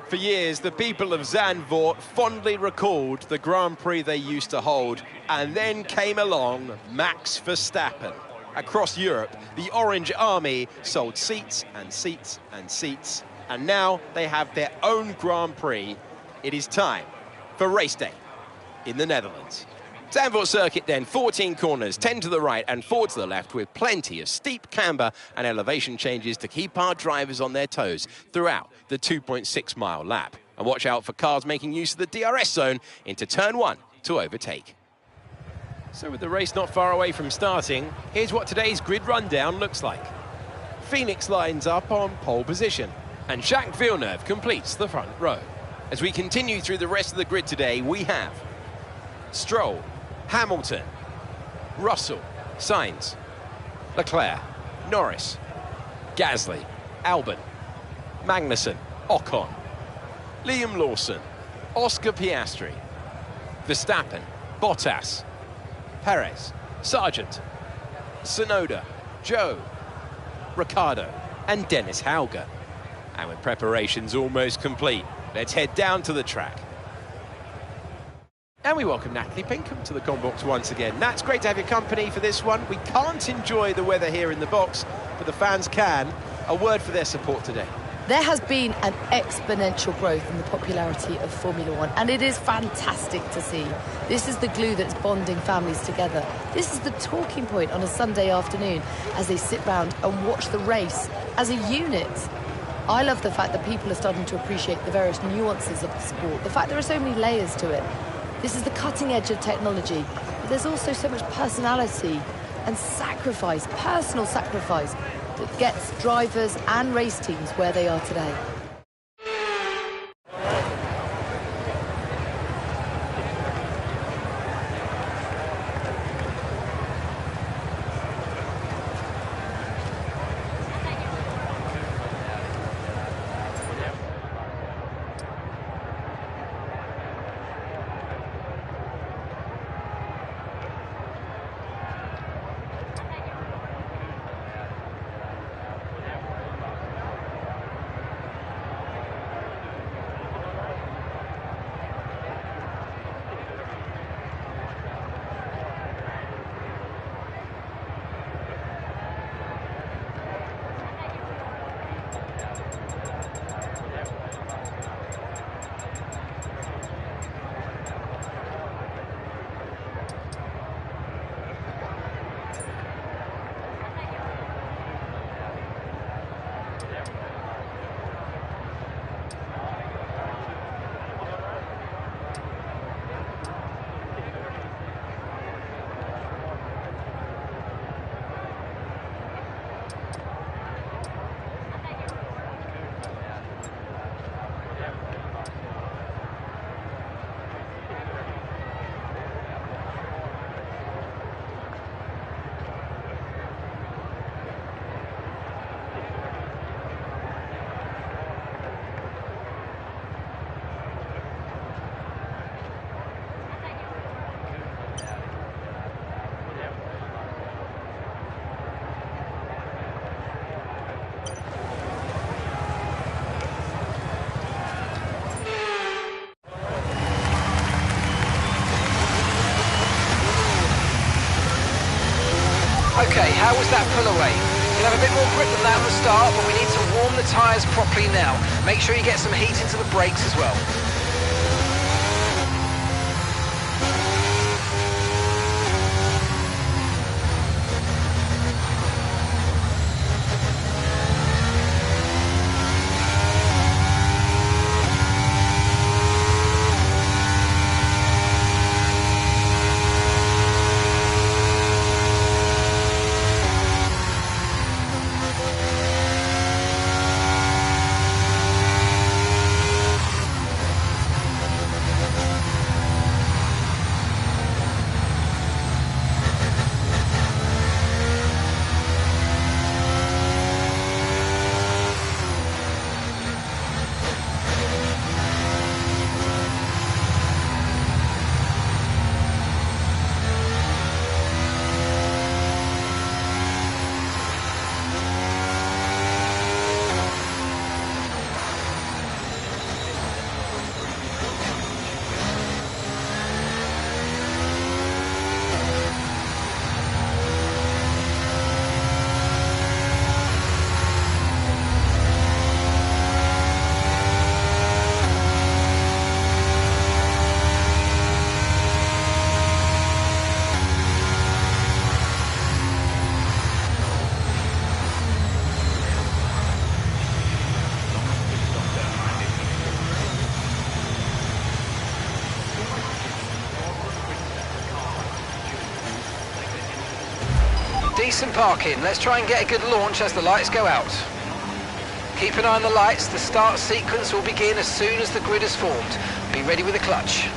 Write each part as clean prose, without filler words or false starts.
For years, the people of Zandvoort fondly recalled the Grand Prix they used to hold, and then came along Max Verstappen. Across Europe, the Orange Army sold seats and seats and seats, and now they have their own Grand Prix. It is time for race day in the Netherlands. Zandvoort circuit then, 14 corners, 10 to the right and 4 to the left, with plenty of steep camber and elevation changes to keep our drivers on their toes throughout the 2.6-mile lap. And watch out for cars making use of the DRS zone into turn 1 to overtake. So with the race not far away from starting, here's what today's grid rundown looks like. Phoenix lines up on pole position, and Jacques Villeneuve completes the front row. As we continue through the rest of the grid today, we have Stroll, Hamilton, Russell, Sainz, Leclerc, Norris, Gasly, Albon, Magnussen, Ocon, Liam Lawson, Oscar Piastri, Verstappen, Bottas, Perez, Sargent, Tsunoda, Zhou, Ricciardo and Dennis Hauger. And with preparations almost complete, let's head down to the track. And we welcome Natalie Pinkham to the Combox once again. Nat, it's great to have your company for this one. We can't enjoy the weather here in the box, but the fans can. A word for their support today. There has been an exponential growth in the popularity of Formula One, and it is fantastic to see. This is the glue that's bonding families together. This is the talking point on a Sunday afternoon as they sit round and watch the race as a unit. I love the fact that people are starting to appreciate the various nuances of the sport, the fact there are so many layers to it. This is the cutting edge of technology, but there's also so much personality and sacrifice, personal sacrifice, that gets drivers and race teams where they are today. Okay, how was that pull away? You'll have a bit more grip than that at the start, but we need to warm the tyres properly now. Make sure you get some heat into the brakes as well. Decent parking. Let's try and get a good launch as the lights go out. Keep an eye on the lights. The start sequence will begin as soon as the grid is formed. Be ready with the clutch.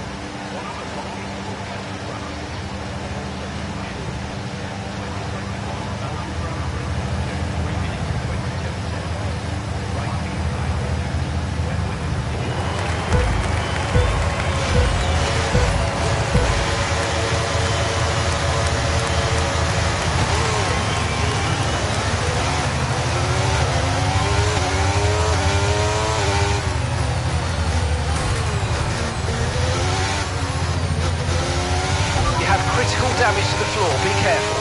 Damage to the floor, be careful.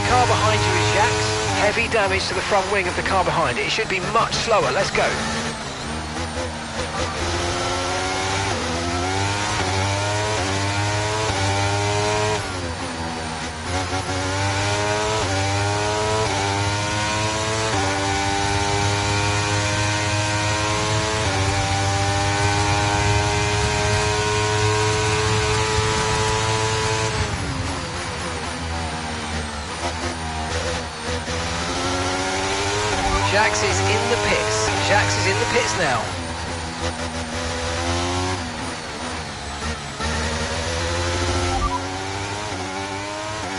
Car behind you is Jacques. Heavy damage to the front wing of the car behind it. It should be much slower. Let's go. Jacques is in the pits. Jacques is in the pits now.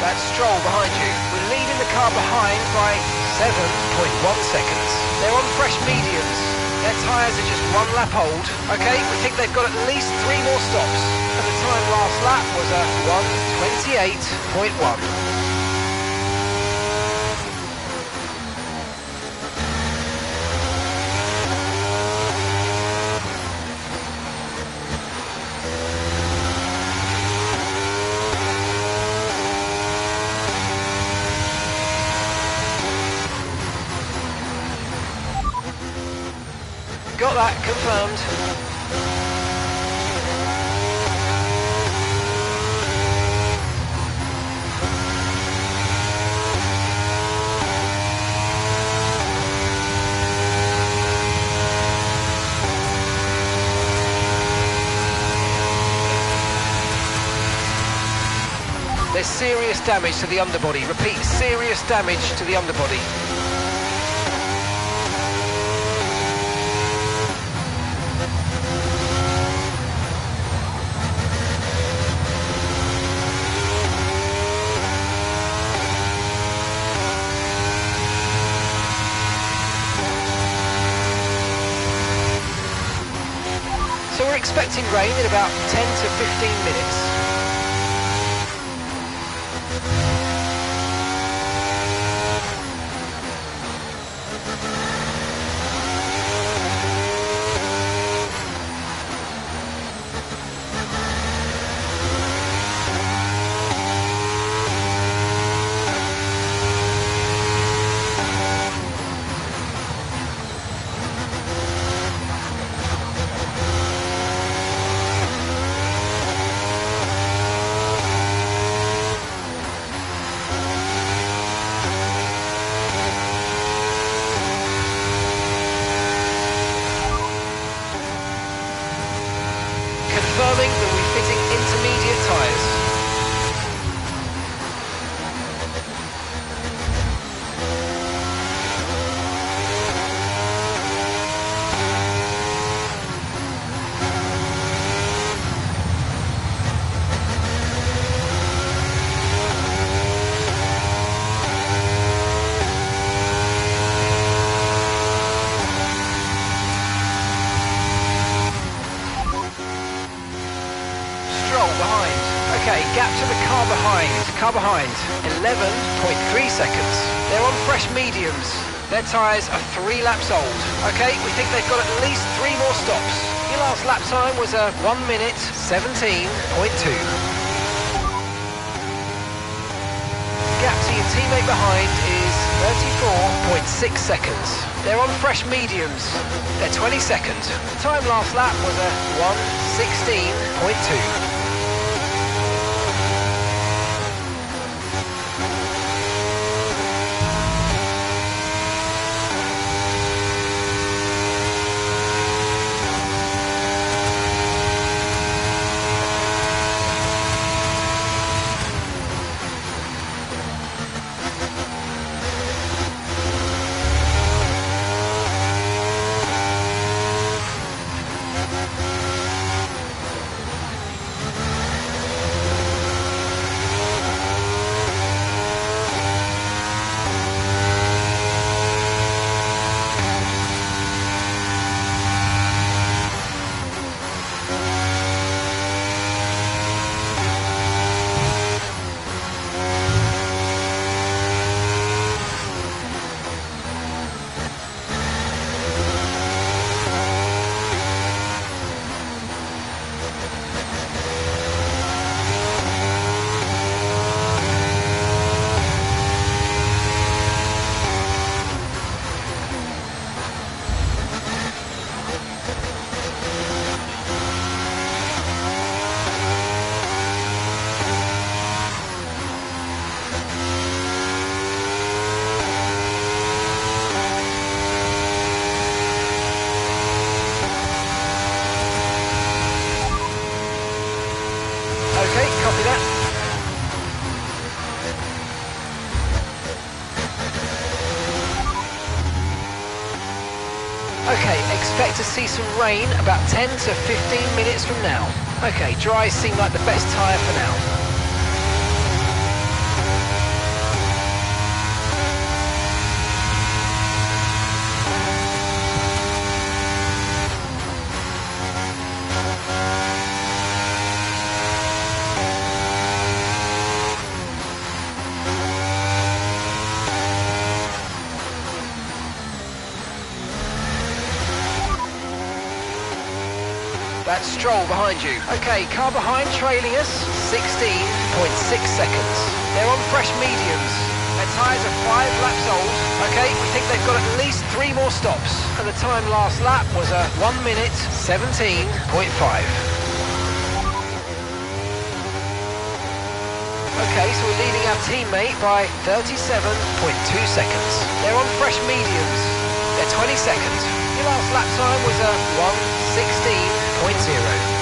That's Stroll behind you. We're leading the car behind by 7.1 seconds. They're on fresh mediums. Their tyres are just one lap old. Okay, we think they've got at least 3 more stops. And the time last lap was at 1:28.1. Got that confirmed. There's serious damage to the underbody. Repeat, serious damage to the underbody. So we're expecting rain in about 10 to 15 minutes. behind, car behind, 11.3 seconds. They're on fresh mediums. Their tyres are 3 laps old. Okay, we think they've got at least 3 more stops. Your last lap time was a 1 minute 17.2. Gap to your teammate behind is 34.6 seconds. They're on fresh mediums. They're 22nd. The time last lap was a 1:16.2. Okay, copy that. Okay, expect to see some rain about 10 to 15 minutes from now. Okay, dry seem like the best tyre for now. That's Stroll behind you. Okay, car behind trailing us, 16.6 seconds. They're on fresh mediums. Their tyres are 5 laps old. Okay, we think they've got at least 3 more stops. And the time last lap was a 1 minute 17.5. Okay, so we're leading our teammate by 37.2 seconds. They're on fresh mediums. They're 22nd. Your last lap time was a 1:16.0.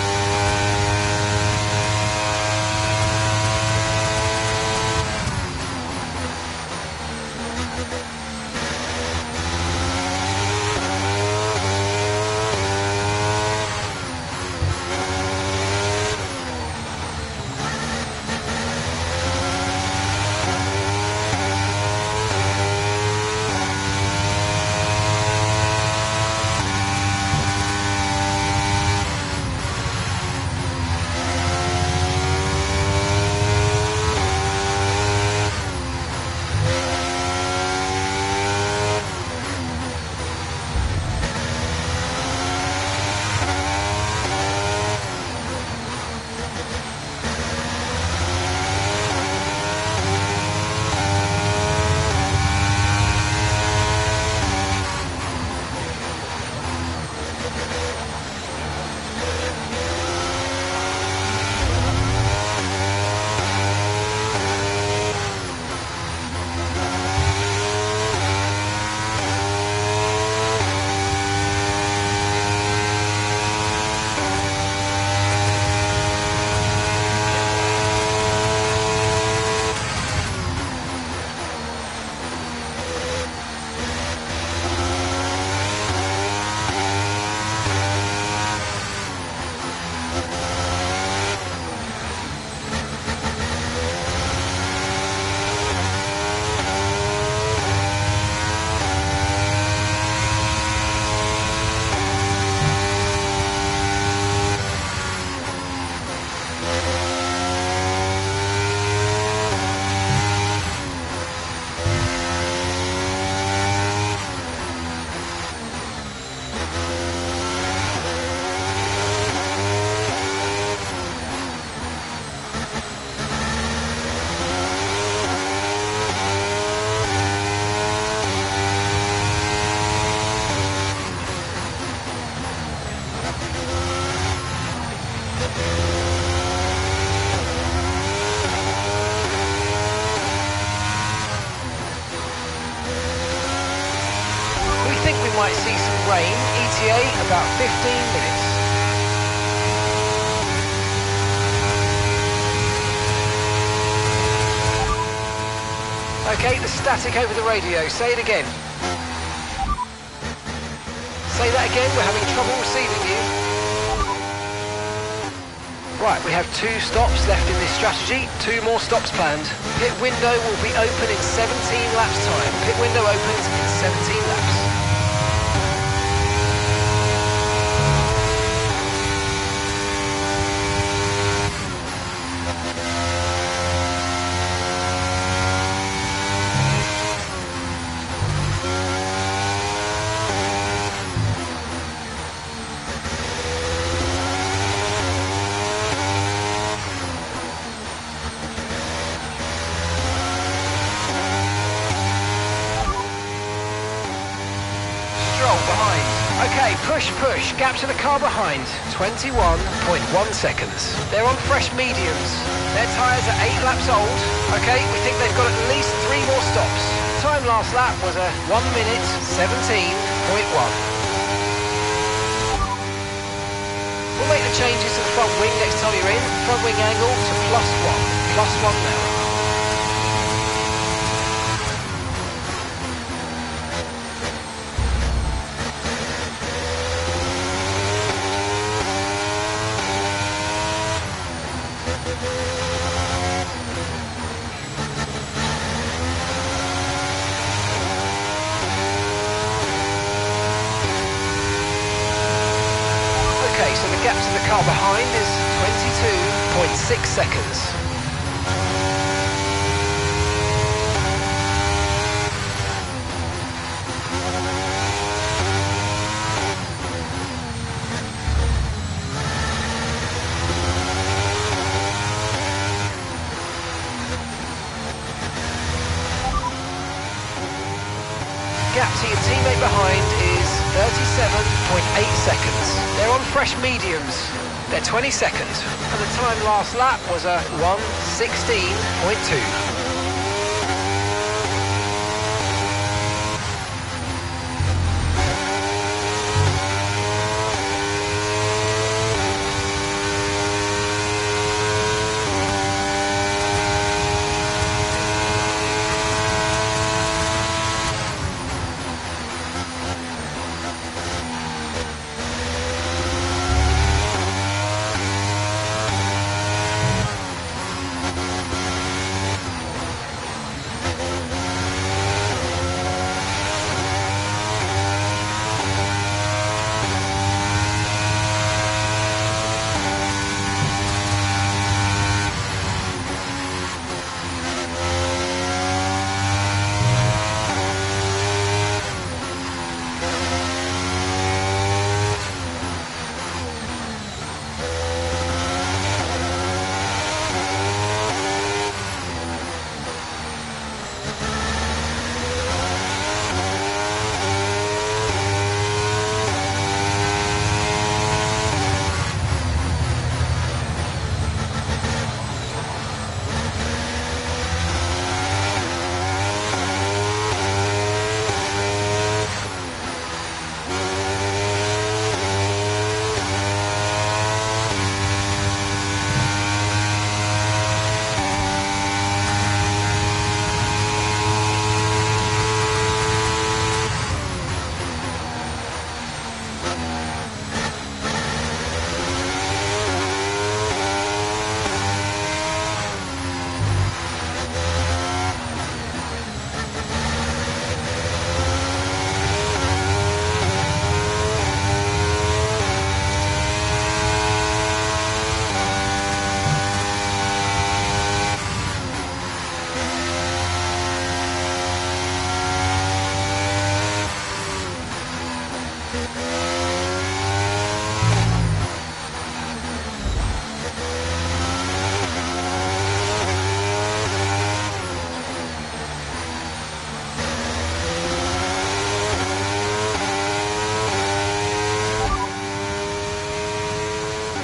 might see some rain. ETA about 15 minutes. Okay, the static over the radio. Say it again. Say that again, we're having trouble receiving you. Right, we have 2 stops left in this strategy, 2 more stops planned. Pit window will be open in 17 laps time. Pit window opens in 17 laps. Okay, push, gap to the car behind, 21.1 seconds. They're on fresh mediums. Their tyres are 8 laps old. Okay, we think they've got at least 3 more stops. Time last lap was a 1 minute 17.1. We'll make the changes to the front wing next time you're in. Front wing angle to +1 now. So the gap to the car behind is 22.6 seconds. Gap to your teammate behind is 37.8 seconds. They're on fresh mediums. They're 22nd. And the time last lap was a 1:16.2.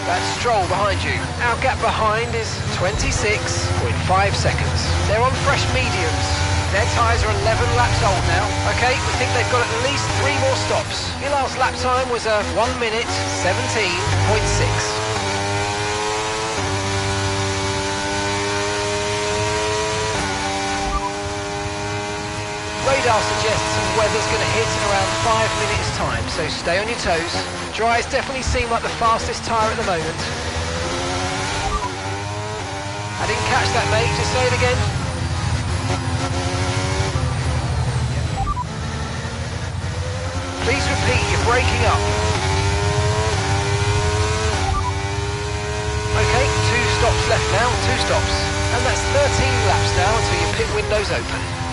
That's Stroll behind you. Our gap behind is 26.5 seconds. They're on fresh mediums. Their tyres are 11 laps old now. Okay, we think they've got at least 3 more stops. Your last lap time was a 1 minute 17.6. Radar suggests some weather's going to hit in around 5 minutes time, so stay on your toes. Dries definitely seem like the fastest tyre at the moment. I didn't catch that, mate. Just say it again. Please repeat, you're breaking up. Okay, 2 stops left now, 2 stops. And that's 13 laps now until your pit window's open.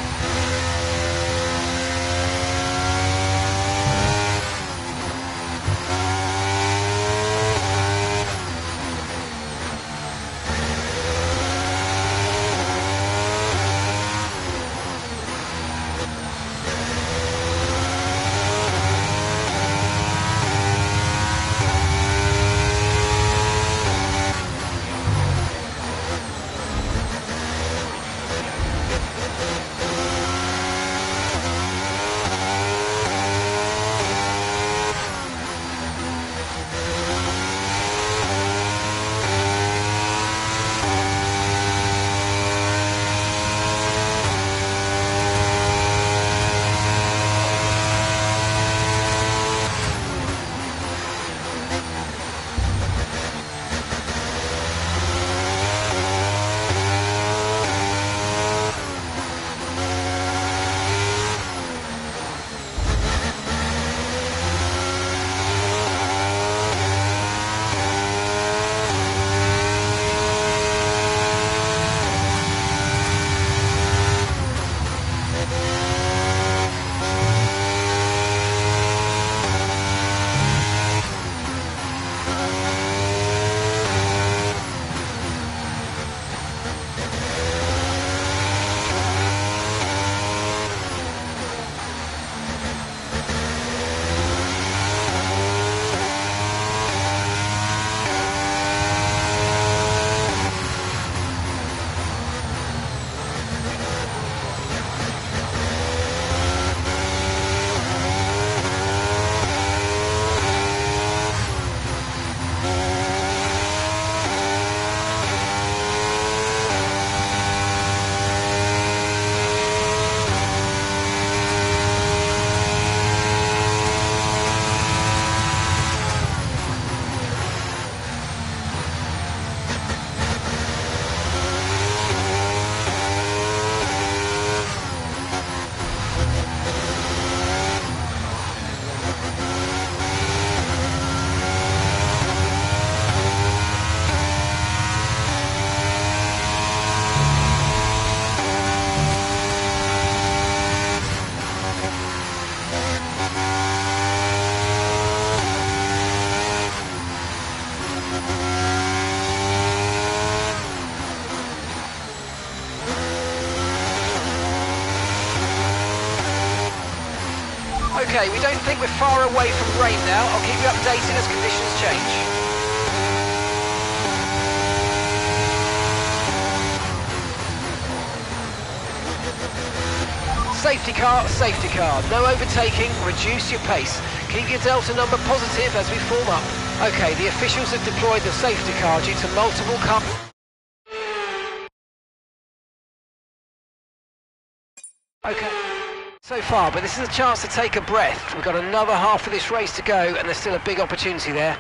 Okay, we don't think we're far away from rain now. I'll keep you updated as conditions change. Safety car. No overtaking, reduce your pace. Keep your delta number positive as we form up. Okay, the officials have deployed the safety car due to multiple car... Okay. So far, but this is a chance to take a breath. We've got another half of this race to go, and there's still a big opportunity there.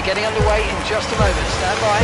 getting underway in just a moment. Stand by.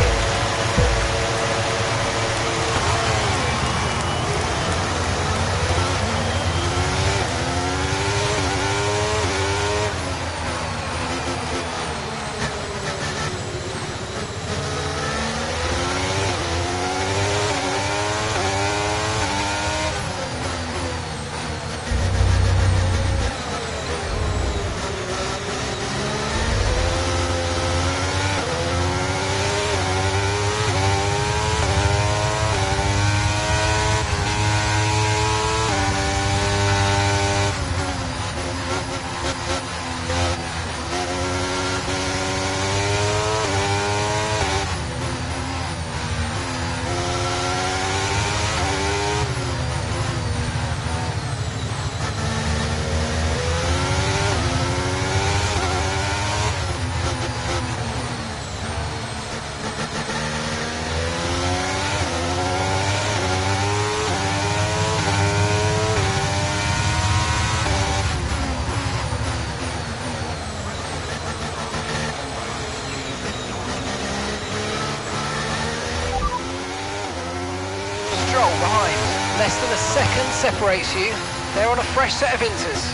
Behind. Less than a second separates you. They're on a fresh set of inters.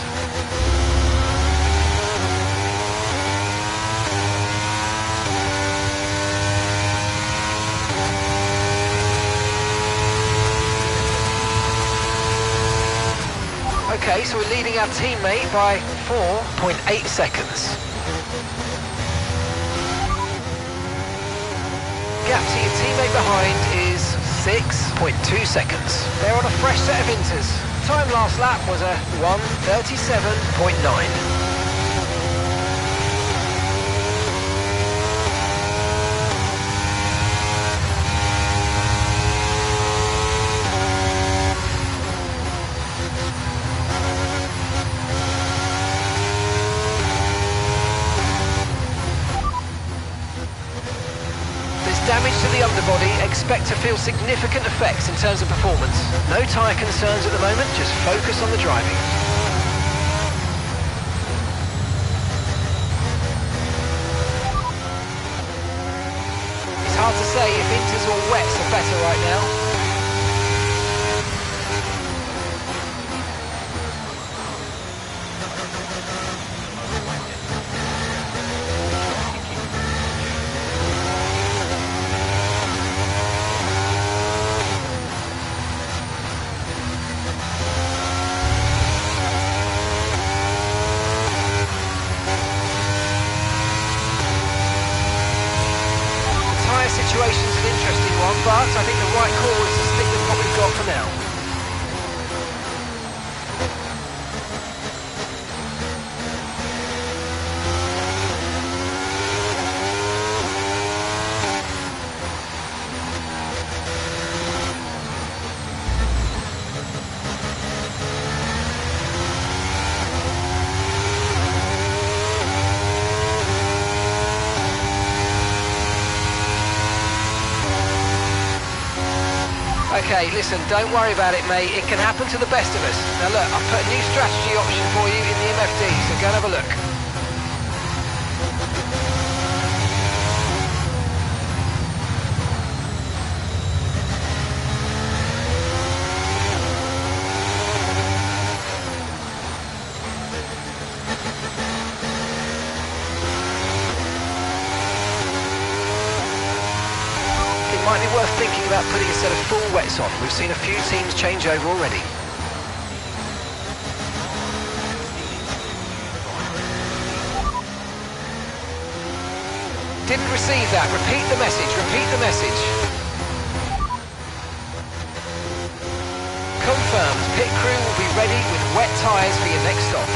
Okay, so we're leading our teammate by 4.8 seconds. Gap to your teammate behind is 6.2 seconds. They're on a fresh set of inters. Time last lap was a 1:37.9. Damage to the underbody, expect to feel significant effects in terms of performance. No tyre concerns at the moment, just focus on the driving. It's hard to say if inters or wets are better right now. Situation's an interesting one, but I think the right call is to stick with what we've got for now. Okay, listen, don't worry about it, mate. It can happen to the best of us. Now look, I've put a new strategy option for you in the MFD, so go and have a look. Might be worth thinking about putting a set of full wets on. We've seen a few teams change over already. Didn't receive that. Repeat the message. Repeat the message. Confirmed. Pit crew will be ready with wet tyres for your next stop.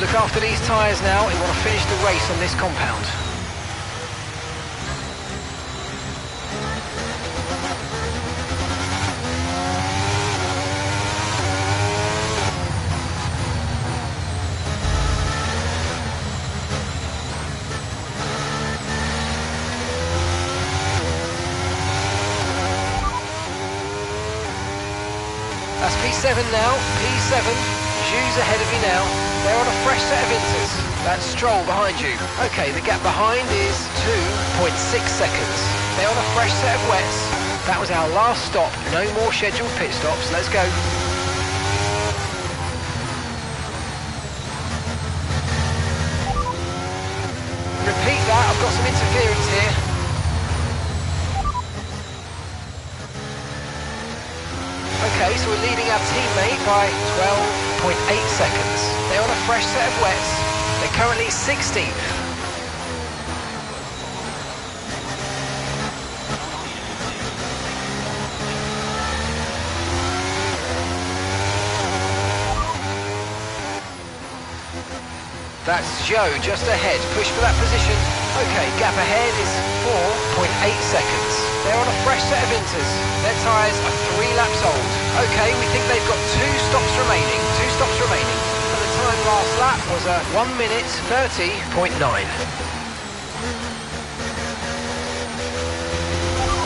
Look after these tyres now. We want to finish the race on this compound. P7 now, P7. Ju's ahead of you now. They're on a fresh set of inters. That's Stroll behind you. Okay, the gap behind is 2.6 seconds. They're on a fresh set of wets. That was our last stop. No more scheduled pit stops. Let's go. Repeat that. I've got some interference here. Okay, so we're leading our teammate by 12.8 seconds. They're on a fresh set of wets. They're currently 16th. That's Joe just ahead. Push for that position. Okay, gap ahead is 4.8 seconds. They're on a fresh set of inters. Their tyres are 3 laps old. Okay, we think they've got 2 stops remaining. 2 stops remaining. And the time last lap was 1 minute 30.9.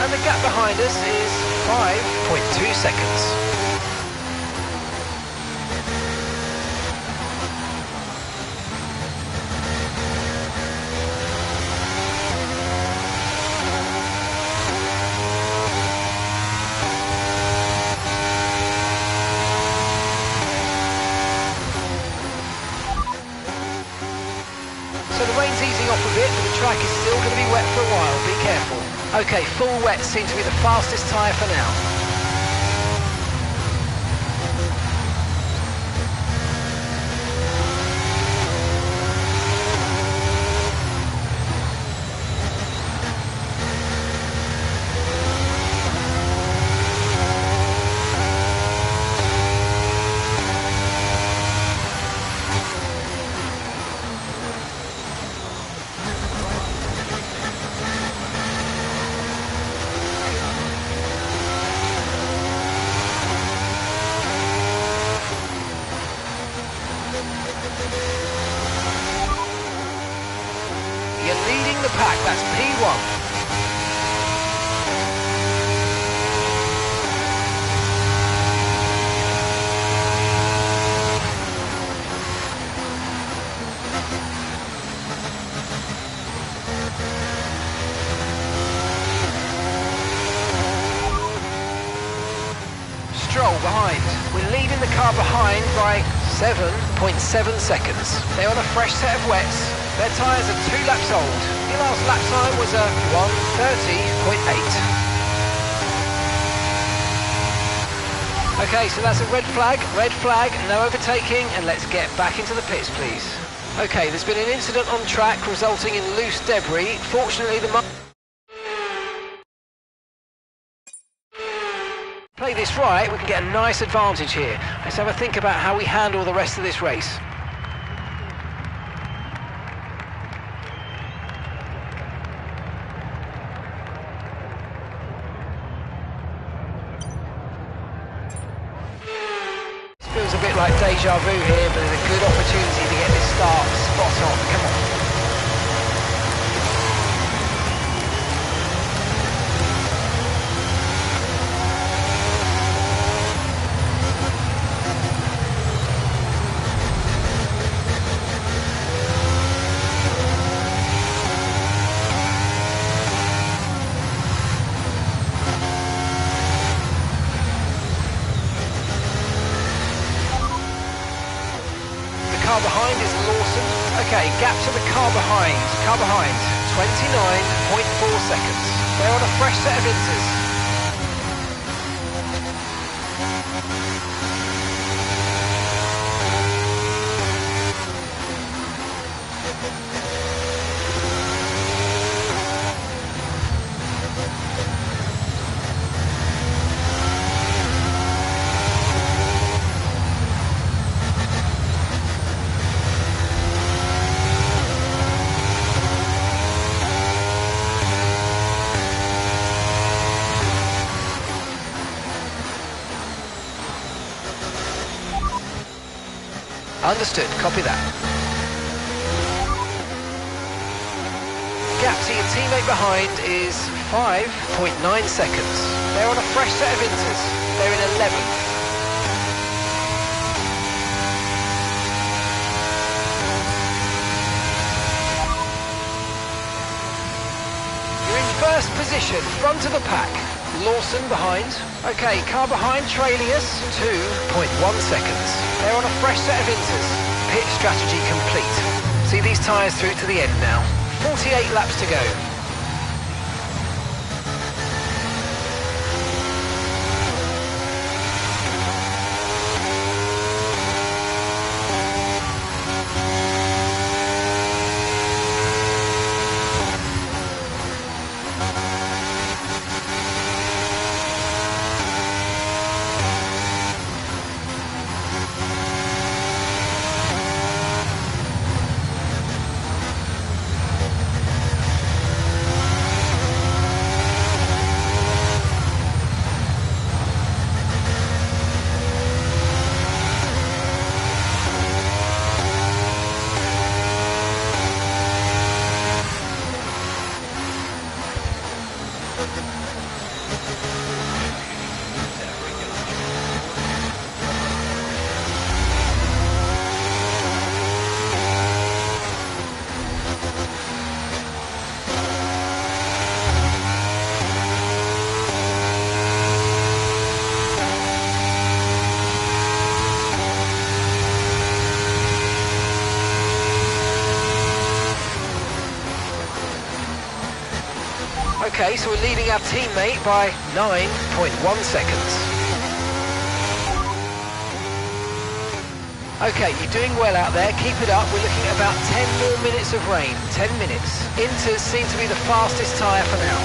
And the gap behind us is 5.2 seconds. So the rain's easing off a bit, but the track is still going to be wet for a while. Be careful. Okay, full wet seems to be the fastest tyre for now. You're leading the pack, that's P1. Stroll behind. We're leading the car behind by 7.7 seconds. They're on a fresh set of wets. Their tyres are 2 laps old. Your last lap time was 1:30.8. Okay, so that's a red flag, no overtaking, and let's get back into the pits, please. Okay, there's been an incident on track resulting in loose debris. Fortunately, play this right, we can get a nice advantage here. Let's have a think about how we handle the rest of this race. Feels a bit like deja vu here, but there's a good opportunity to get this start spot on. Come on. Car behind is Lawson. Okay, gap to the car behind. 29.4 seconds. They're on a fresh set of inters. Understood, copy that. Gap to your teammate behind is 5.9 seconds. They're on a fresh set of inters. They're in 11th. first position, front of the pack. Lawson behind. Okay, car behind trailing us, 2.1 seconds. They're on a fresh set of inters. Pit strategy complete. See these tyres through to the end now. 48 laps to go. Okay, so we're leading our teammate by 9.1 seconds. Okay, you're doing well out there, keep it up. We're looking at about 10 more minutes of rain, 10 minutes. Inters seem to be the fastest tyre for now.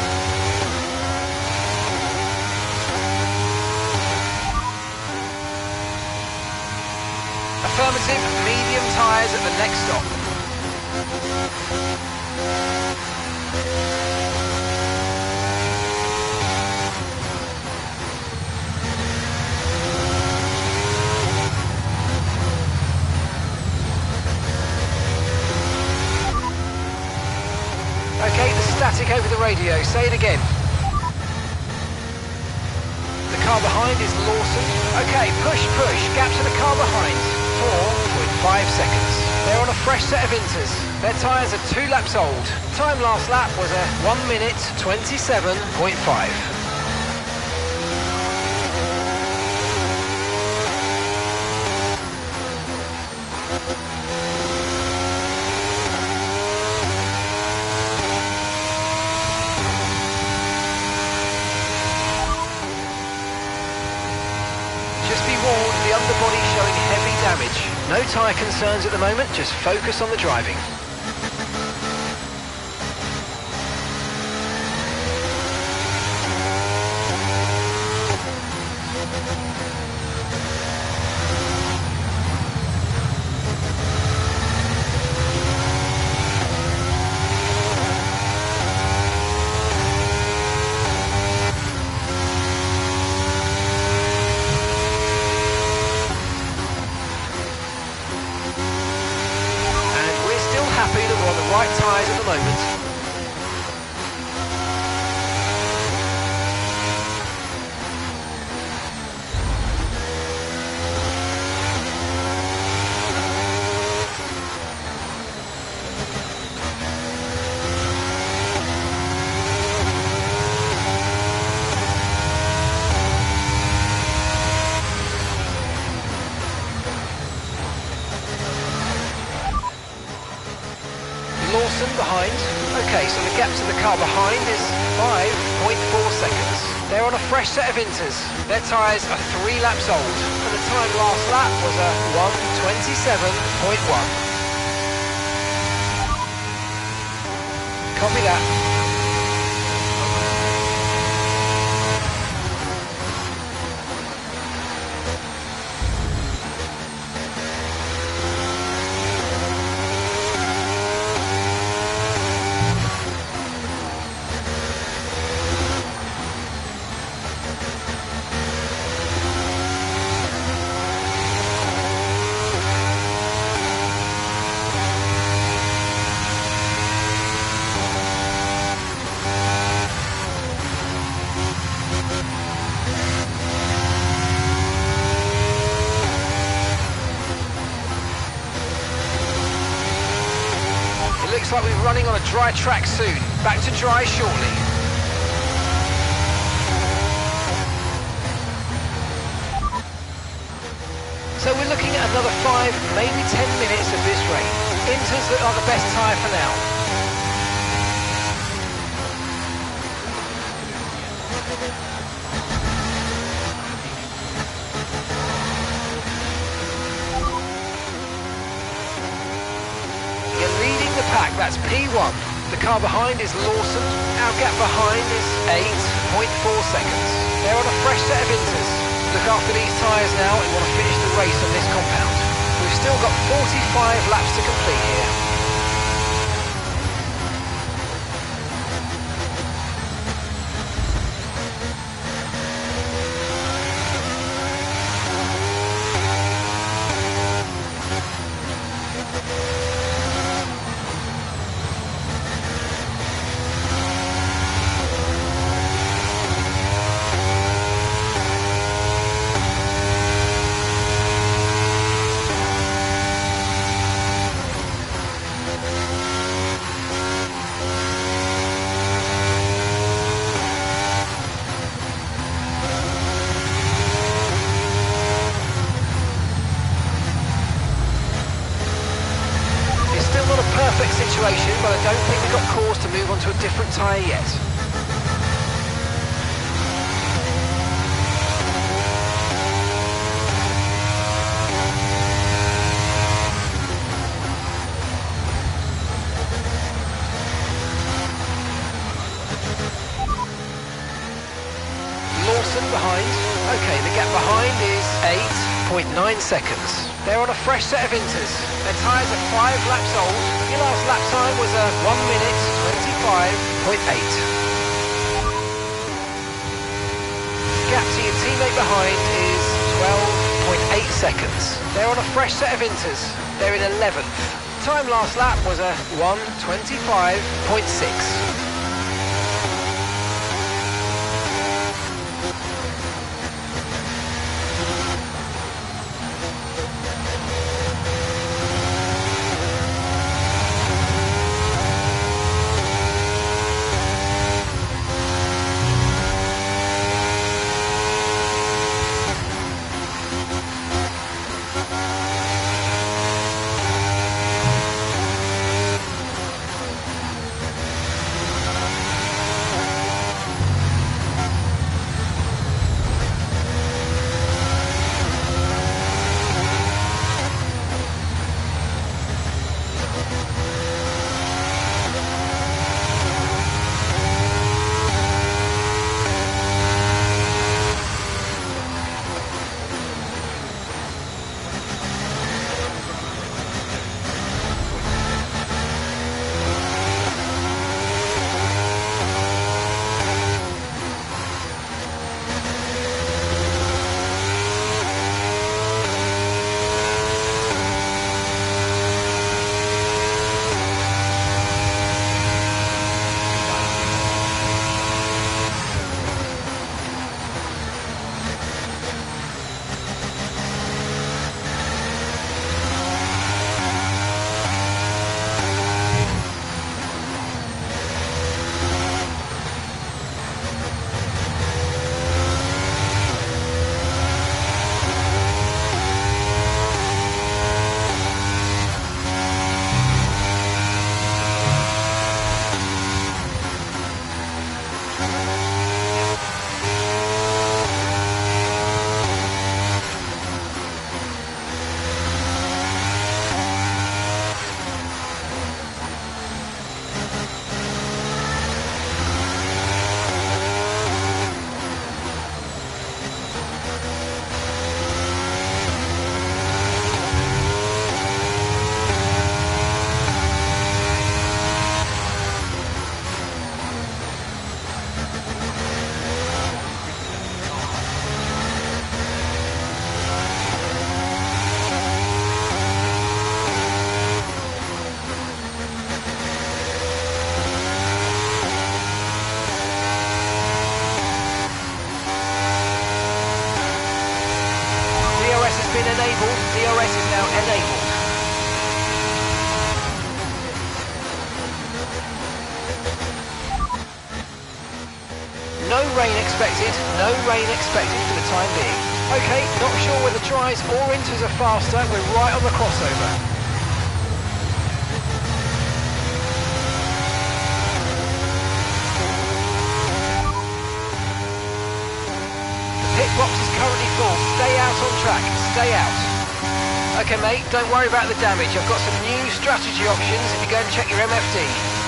Affirmative, medium tyres at the next stop. Okay, the static over the radio. Say it again. The car behind is Lawson. Okay, push, push. Gap to the car behind. 4.5 seconds. They're on a fresh set of inters. Their tyres are 2 laps old. Time last lap was a 1 minute 27.5. The underbody showing heavy damage. No tyre concerns at the moment, just focus on the driving. Right tyres at the moment. Lawson behind. Okay, so the gap to the car behind is 5.4 seconds. They're on a fresh set of inters. Their tyres are 3 laps old, and the time last lap was a 1:27.1. Copy that. Looks like we're running on a dry track soon. Back to dry shortly. So we're looking at another 5, maybe 10 minutes of this race. Inters look like the best tyre for now. You're leading the pack, that's P1. The car behind is Lawson. Our gap behind is 8.4 seconds. They're on a fresh set of inters. Look after these tyres now, we want to finish the race on this compound. We've still got 45 laps to complete here. Perfect situation, but I don't think we've got cause to move on to a different tyre yet. Lawson behind. Okay, the gap behind is 8.9 seconds. They're on a fresh set of inters. Their tyres are 5 laps old. Your last lap time was a 1 minute 25.8. Gap to your teammate behind is 12.8 seconds. They're on a fresh set of inters. They're in 11th. Time last lap was a 1:25.6. Enabled. DRS is now enabled. No rain expected. No rain expected for the time being. Okay, not sure whether dries or inters are faster. We're right on the crossover. The pit box is currently full. Stay out on track. Stay out. Okay, mate, don't worry about the damage. I've got some new strategy options if you go and check your MFD.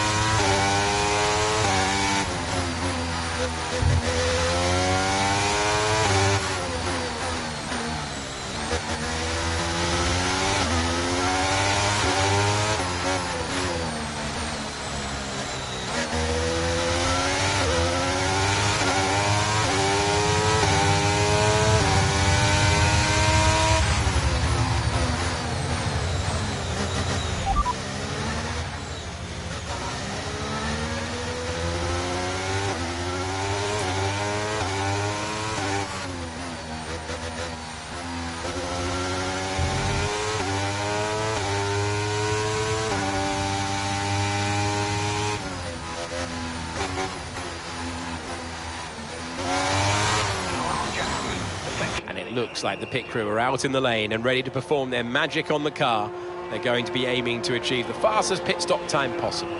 Looks like the pit crew are out in the lane and ready to perform their magic on the car. They're going to be aiming to achieve the fastest pit stop time possible.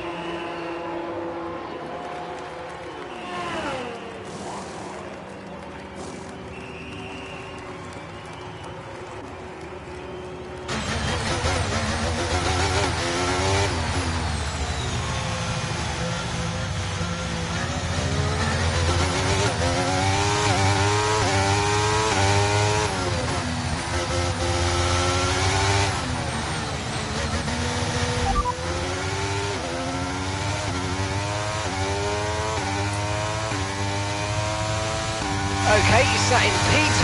Okay, you're sat in P2.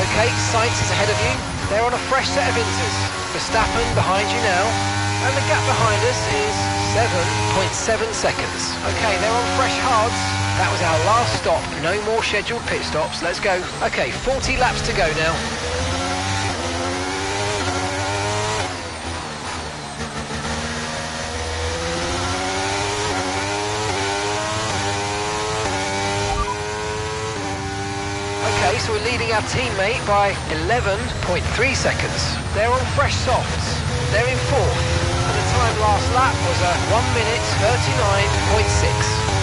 Okay, Sainz is ahead of you. They're on a fresh set of inters. Verstappen behind you now. And the gap behind us is 7.7 seconds. Okay, they're on fresh hards. That was our last stop. No more scheduled pit stops. Let's go. Okay, 40 laps to go now. So we're leading our teammate by 11.3 seconds. They're on fresh softs. They're in fourth. And the time last lap was a 1 minute 39.6.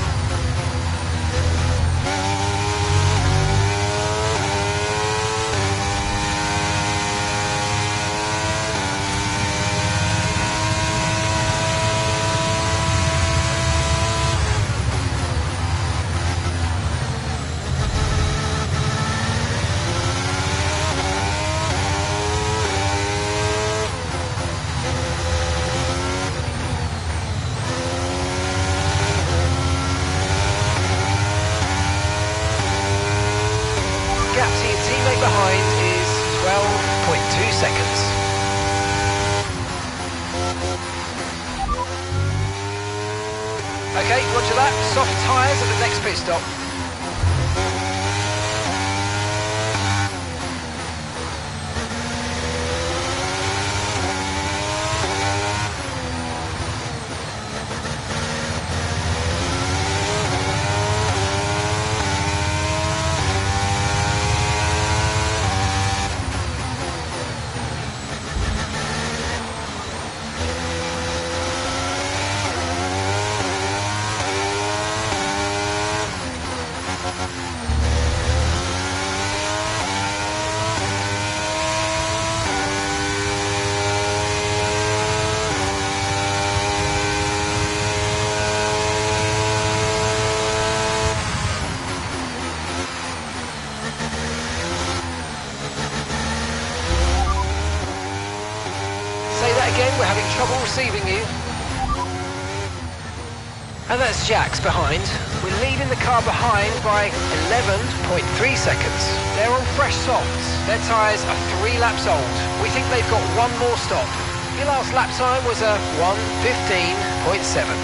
Behind is 12.2 seconds. Okay, roger that. Soft tyres at the next pit stop. Again, we're having trouble receiving you. And that's Jack's behind. We're leading the car behind by 11.3 seconds. They're on fresh softs. Their tyres are 3 laps old. We think they've got one more stop. Your last lap time was a 1:15.7.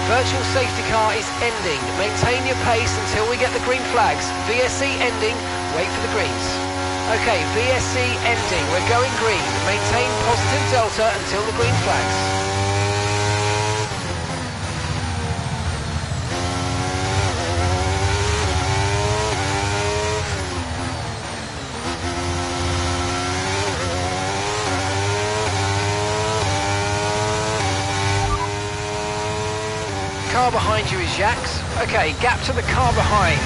Virtual safety car is ending. Maintain your pace until we get the green flags. VSC ending. Wait for the greens. Okay, VSC ending. We're going green. Maintain positive delta until the green flags. behind you is Jacques. Okay, gap to the car behind.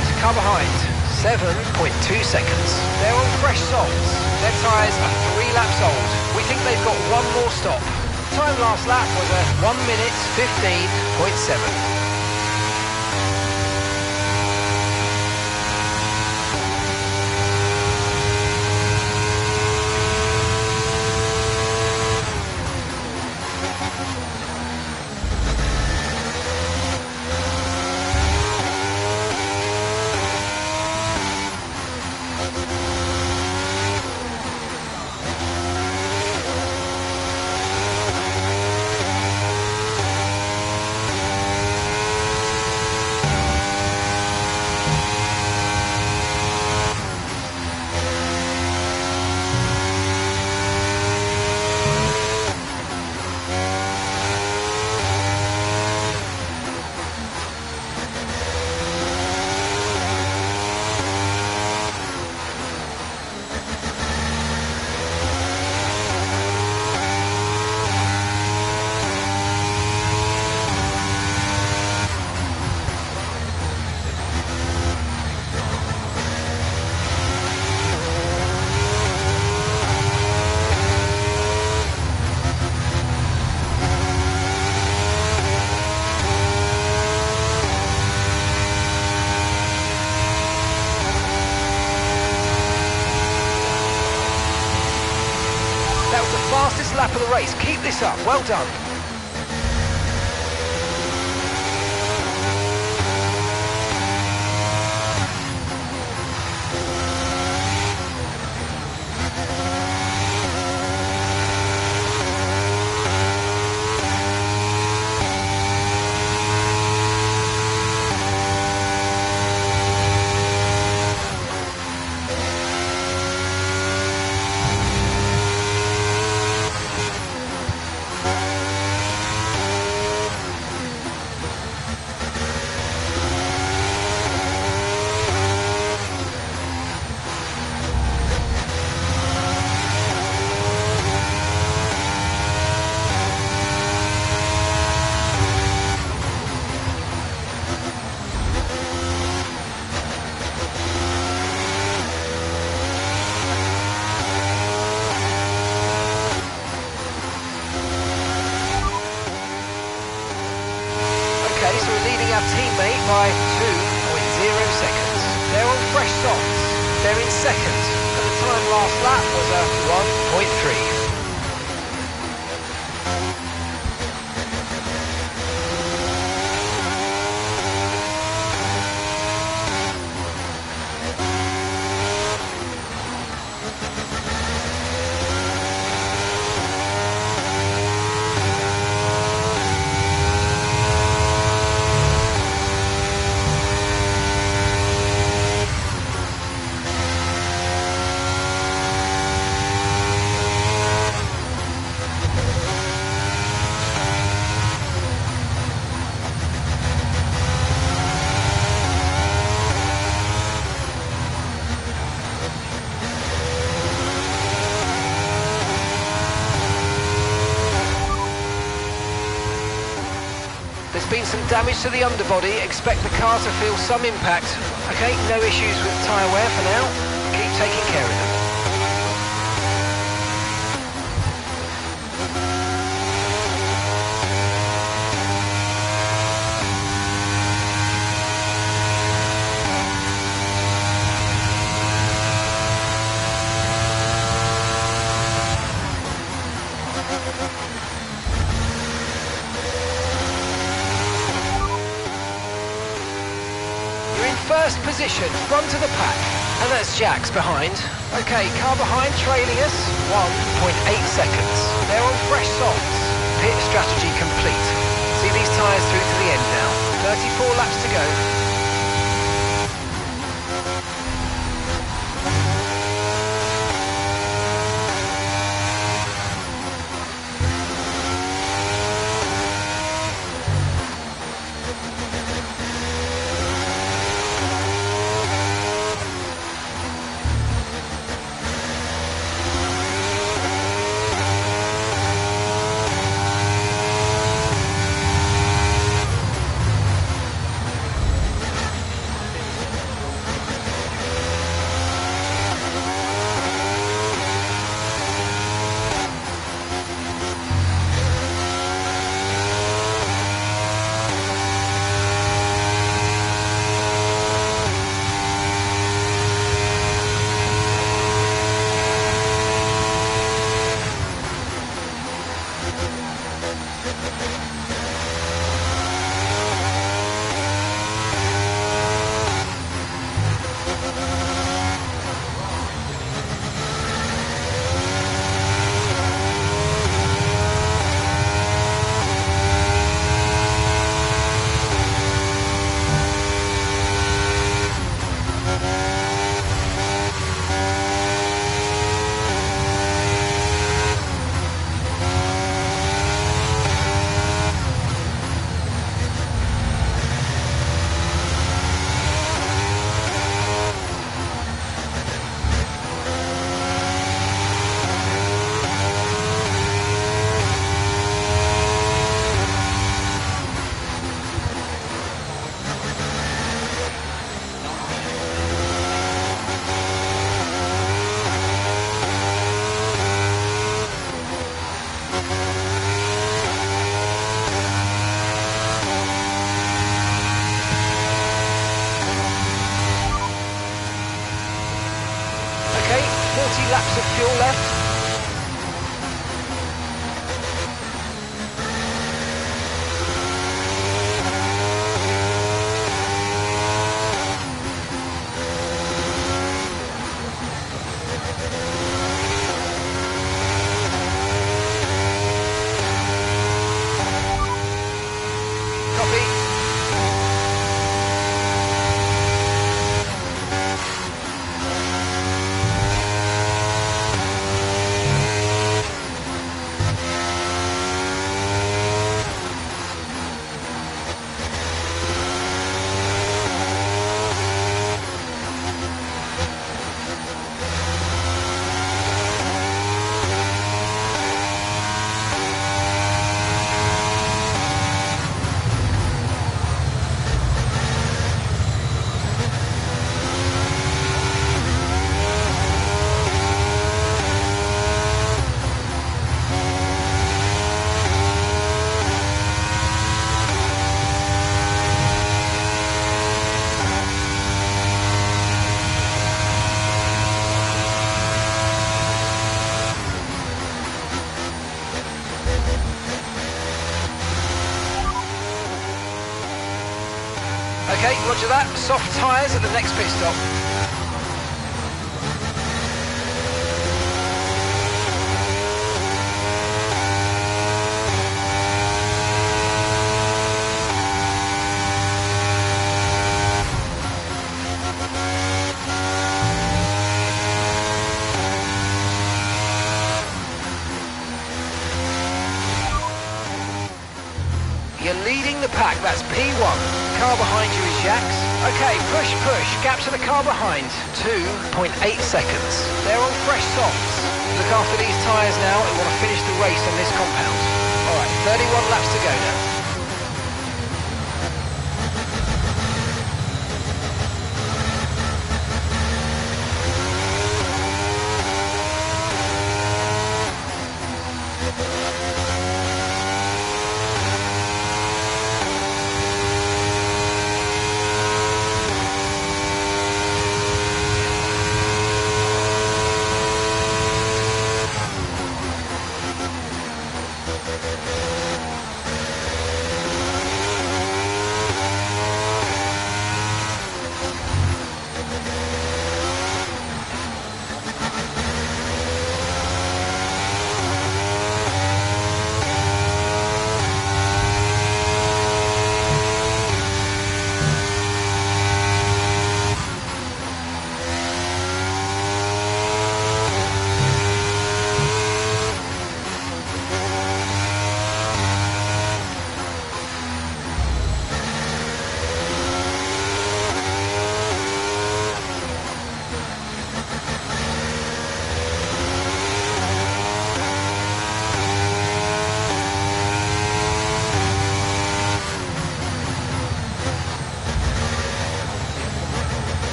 7.2 seconds. They're on fresh softs. Their tyres are 3 laps old. We think they've got one more stop. Time last lap was a 1 minute 15.7. Fastest lap of the race. Keep this up. Well done. Teammate by 2.0 seconds. They're on fresh softs. They're in second, and the time last lap was a 1.3. There's been some damage to the underbody. Expect the car to feel some impact. Okay, no issues with tyre wear for now. Keep taking care of them. First position, front of the pack, and that's Jacques behind. Okay, car behind trailing us, 1.8 seconds. They're on fresh softs. Pit strategy complete. See these tyres through to the end now. 34 laps to go. 40 laps of fuel left. Okay, roger that. Soft tyres at the next pit stop. You're leading the pack, that's P1. Car behind you is Jacques. Okay, push, push. Gap to the car behind. 2.8 seconds. They're on fresh softs. Look after these tyres now. We want to finish the race on this compound. All right, 31 laps to go now.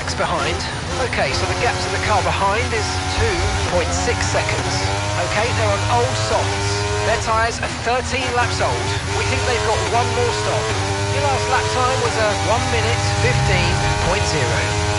Jacks behind. Okay, so the gap to the car behind is 2.6 seconds. Okay, they're on old softs. Their tyres are 13 laps old. We think they've got one more stop. Your last lap time was a 1 minute 15.0.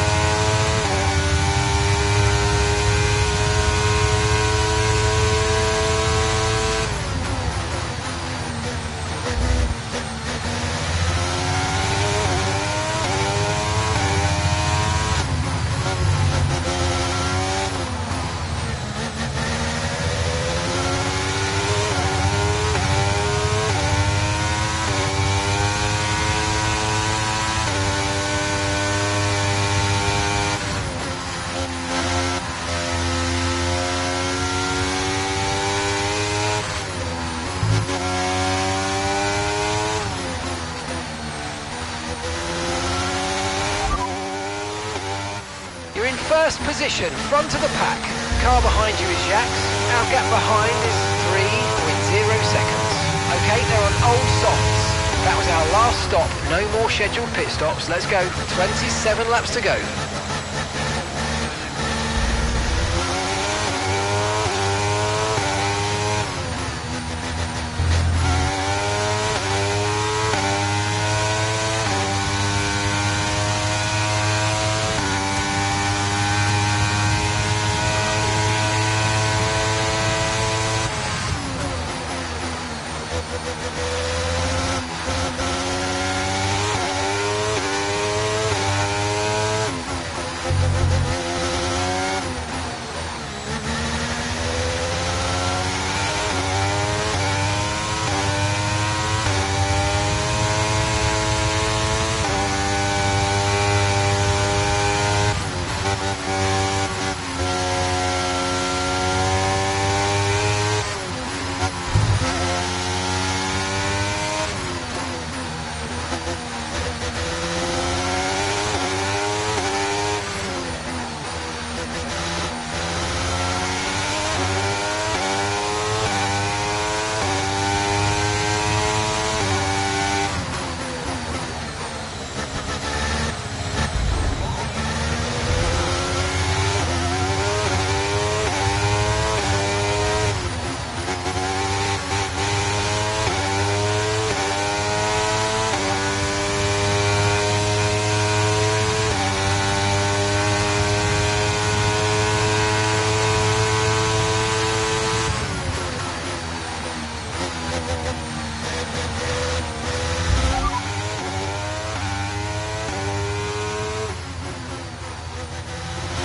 First position, front of the pack. Car behind you is Jacques. Our gap behind is 3.0 seconds. Okay, they're on old softs. That was our last stop. No more scheduled pit stops. Let's go. 27 laps to go.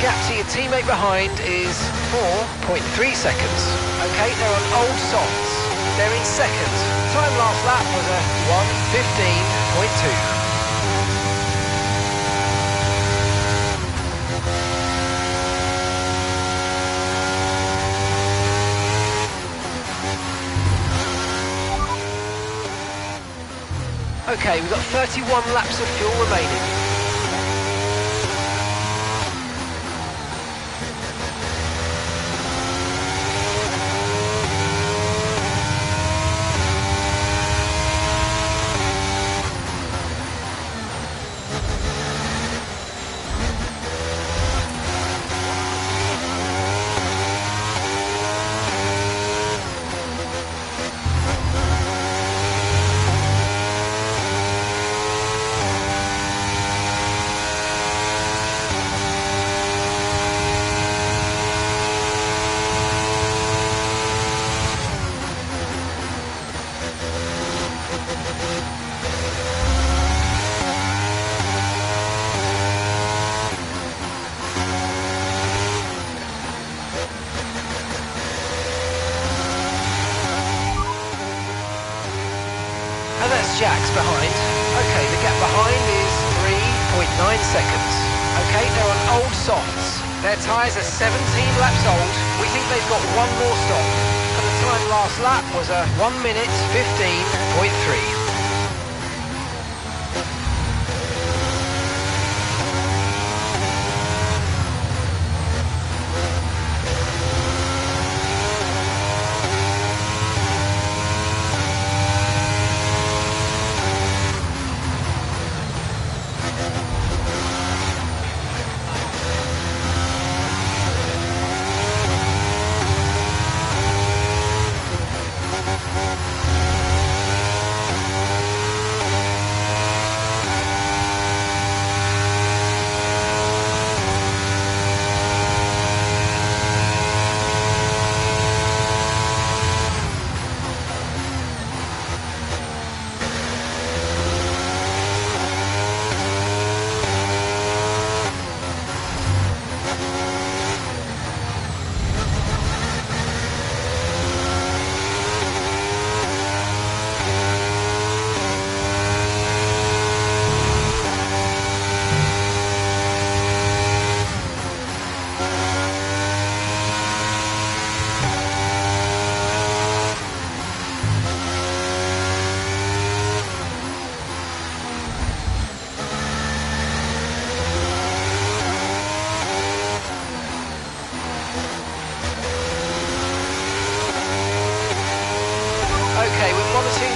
Gap to your teammate behind is 4.3 seconds. Okay, they're on old softs. They're in second. Time last lap was a 1:15.2. Okay, we've got 31 laps of fuel remaining. And that's Jacques behind. Okay, the gap behind is 3.9 seconds. Okay, they're on old softs. Their tyres are 17 laps old. We think they've got one more stop. And the time last lap was a 1:15.3.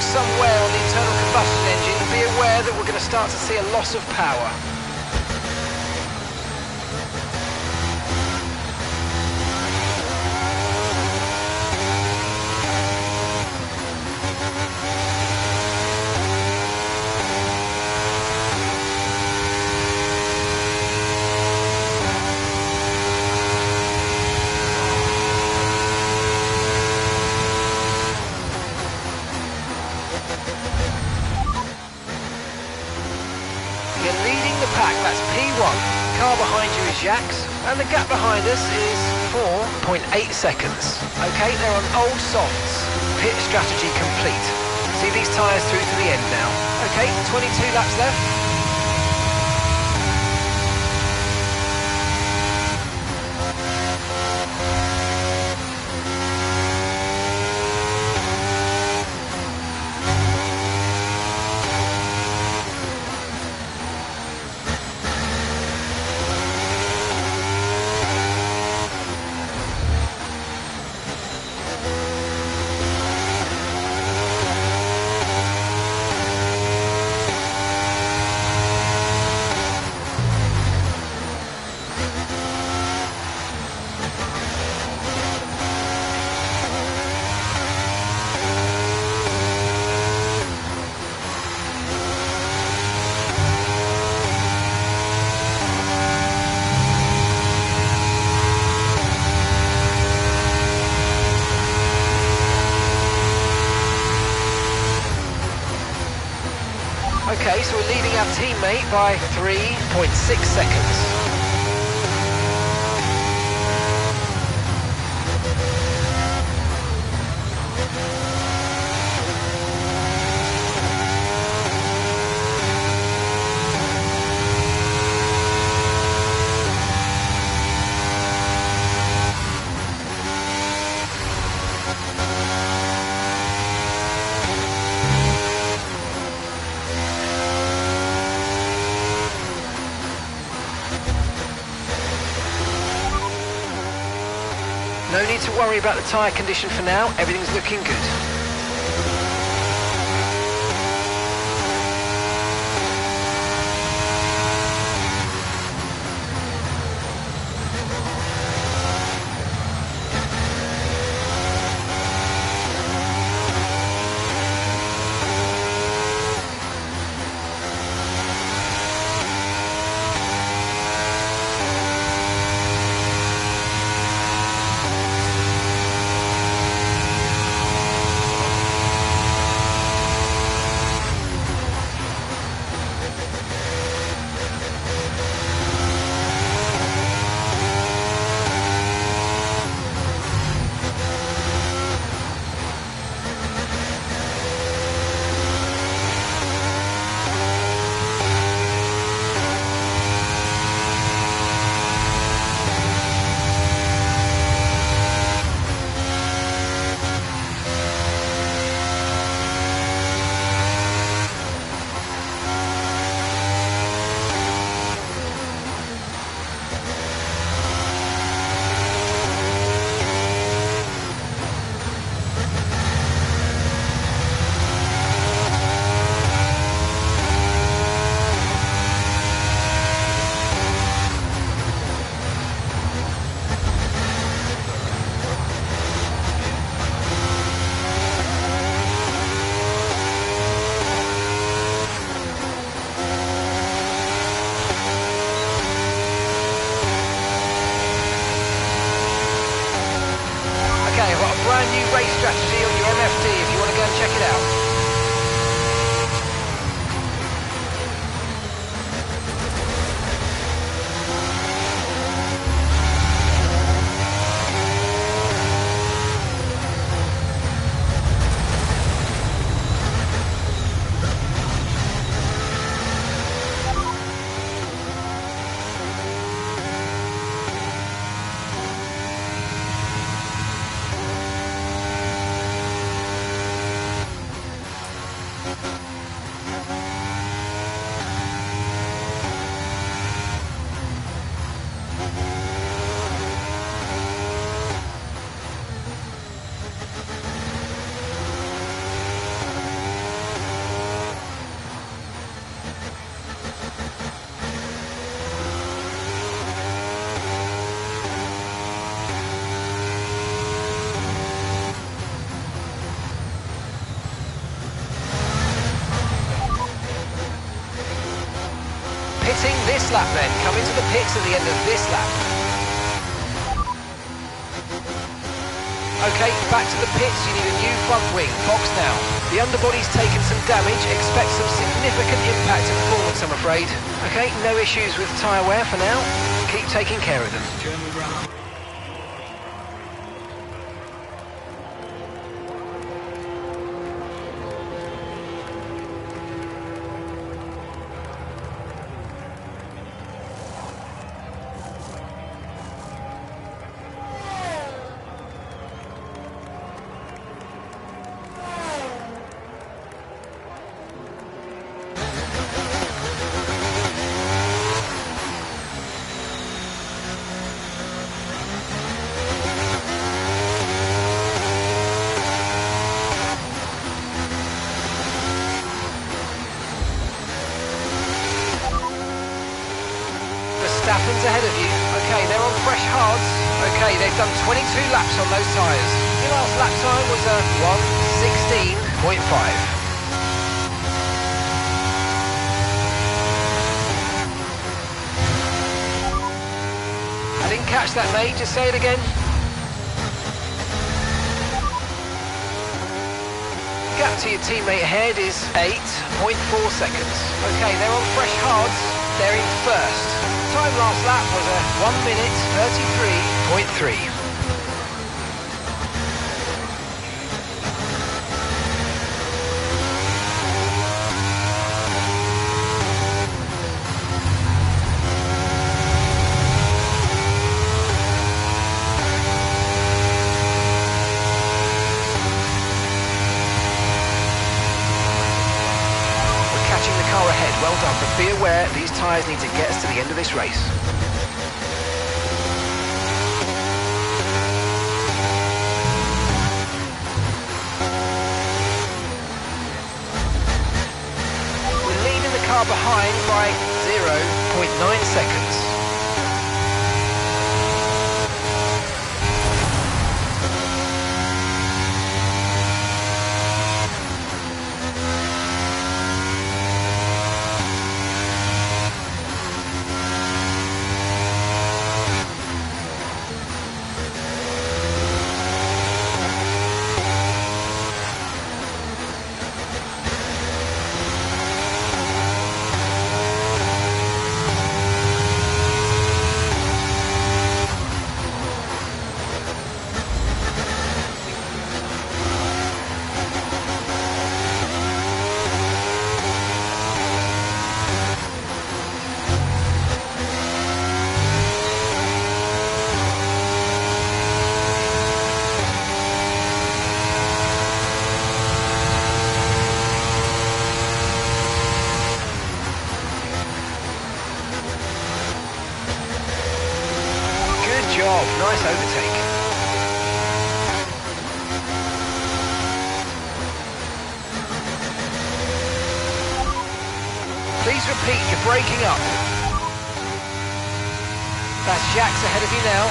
somewhere on the internal combustion engine, be aware that we're going to start to see a loss of power. You're leading the pack, that's P1. Car behind you is Jacques, and the gap behind us is 4.8 seconds. Okay, they're on old softs. Pit strategy complete. See these tyres through to the end now. Okay, 22 laps left. Okay, so we're leading our teammate by 3.6 seconds. No need to worry about the tyre condition for now, everything's looking good. Okay, I've got a brand new race strategy on your MFD if you want to go and check it out. last lap then. Come into the pits at the end of this lap. Okay, back to the pits. You need a new front wing. Box now. The underbody's taken some damage. Expect some significant impact and performance, I'm afraid. Okay, no issues with tyre wear for now. Keep taking care of them. Verstappen's ahead of you. Okay, they're on fresh hards. Okay, they've done 22 laps on those tyres. Your last lap time was a 1:16.5. I didn't catch that, mate. Just say it again. Gap to your teammate ahead is 8.4 seconds. Okay, they're on fresh hards. They're in first. Time last lap was a 1:33.3. Well done, but be aware these tyres need to get us to the end of this race. We're leading the car behind by 0.9 seconds. Nice overtake. Please repeat, you're breaking up. That's Jacques ahead of you now.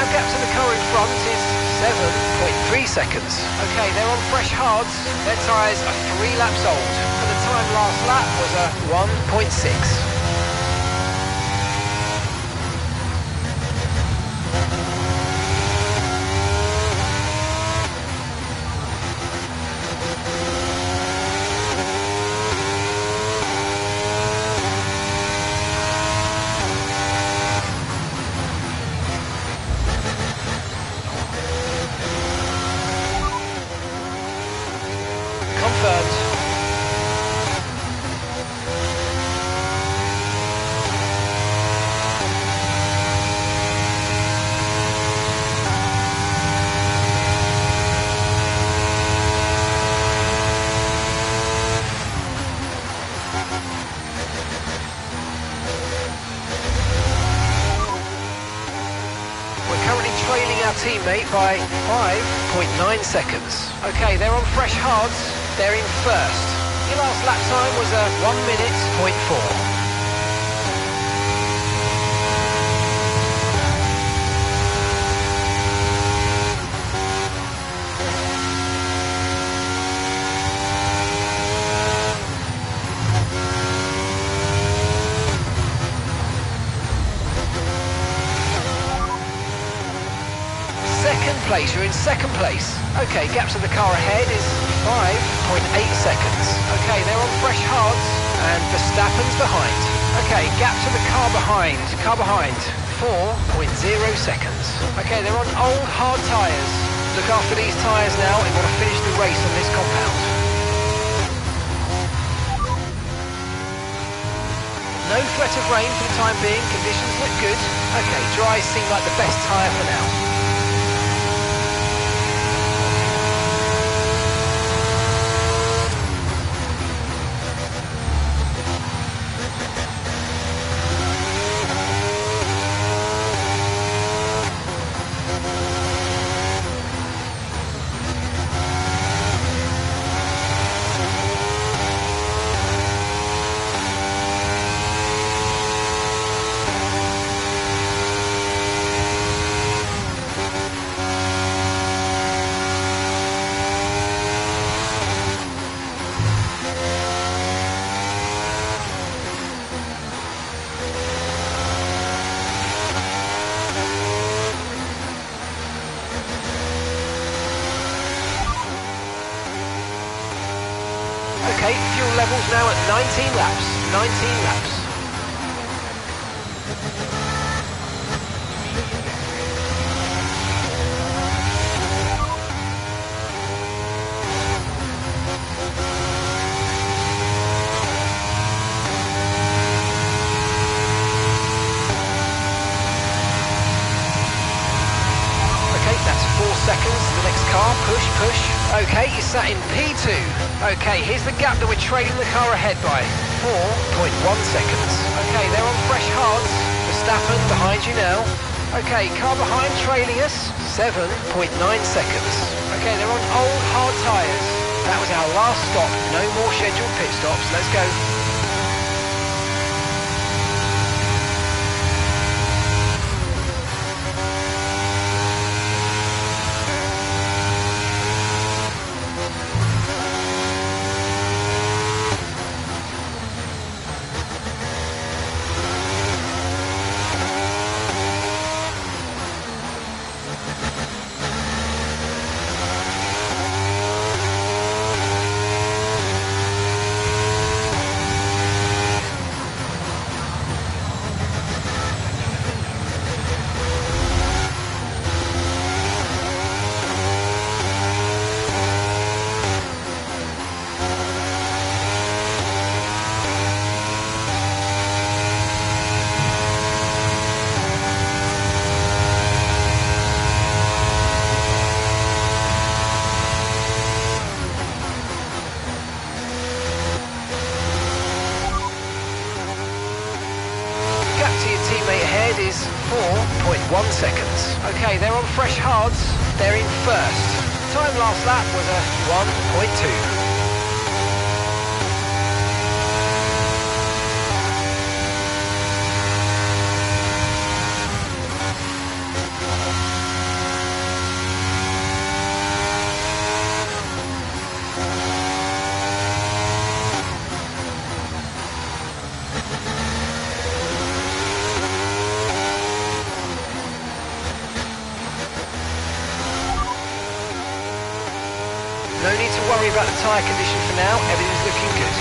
Our gap to the car in front is 7.3 seconds. Okay, they're on fresh hards. Their tyres are 3 laps old. And the time last lap was a 1.6. Confirmed. We're currently trailing our teammate by 5.9 seconds. Okay, they're on fresh hards. They're in first. Your last lap time was a 1:04. second place, you're in second place. Okay, gap to the car ahead is 5.8 seconds. Okay, they're on fresh hards, and Verstappen's behind. Okay, gap to the car behind, 4.0 seconds. Okay, they're on old hard tyres. Look after these tyres now if you want to finish the race on this compound. No threat of rain for the time being, conditions look good. Okay, dry seem like the best tyre for now. Okay, fuel levels now at 19 laps. 19 laps. Okay, that's 4 seconds to the next car. Push, push. Okay, you sat in P2. Okay, here's the gap that we're trailing the car ahead by. 4.1 seconds. Okay, they're on fresh hards. Verstappen behind you now. Okay, car behind trailing us. 7.9 seconds. Okay, they're on old hard tyres. That was our last stop. No more scheduled pit stops. Let's go. Teammate ahead is 4.1 seconds. Okay, they're on fresh hards. They're in first. Time last lap was a 1.2. No need to worry about the tyre condition for now, everything's looking good.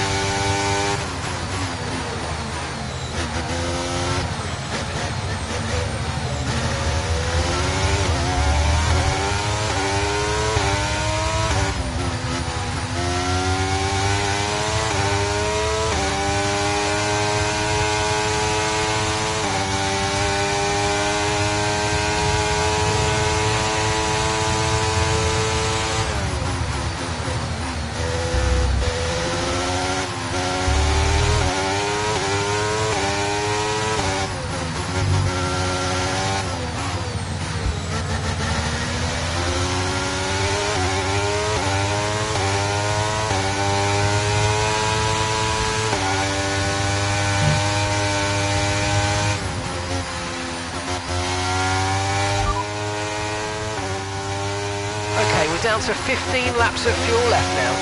Okay, we're down to 15 laps of fuel left now.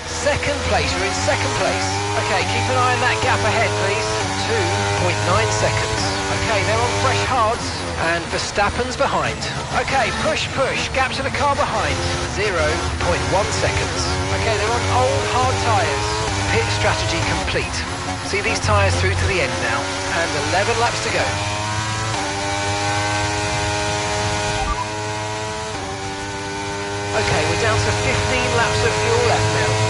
Second place You're in second place. Okay, keep an eye on that gap ahead, please. 2.9 seconds. Okay, they're on fresh hards, and Verstappen's behind. Okay, push, push. Gap to the car behind. 0.1 seconds. Okay, they're on old hard tyres. Pit strategy complete. See these tyres through to the end now, and 11 laps to go. Okay, we're down to 15 laps of fuel left now.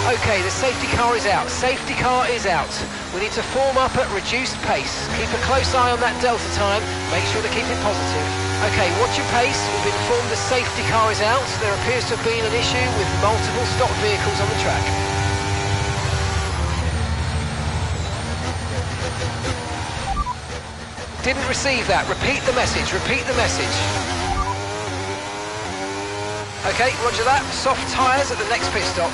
Okay, the safety car is out. Safety car is out. We need to form up at reduced pace. Keep a close eye on that delta time. Make sure to keep it positive. Okay, watch your pace. We've been informed the safety car is out. There appears to have been an issue with multiple stock vehicles on the track. Didn't receive that. Repeat the message. Repeat the message. Okay, roger that. Soft tyres at the next pit stop.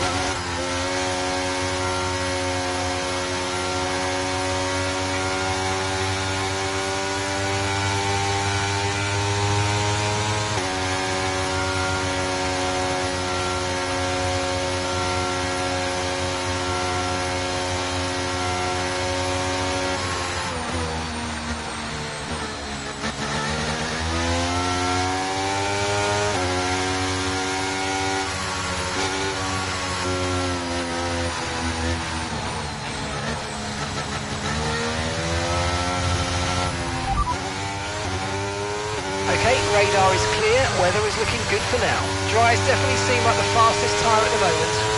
Radar is clear, weather is looking good for now. Dries definitely seem like the fastest tyre at the moment.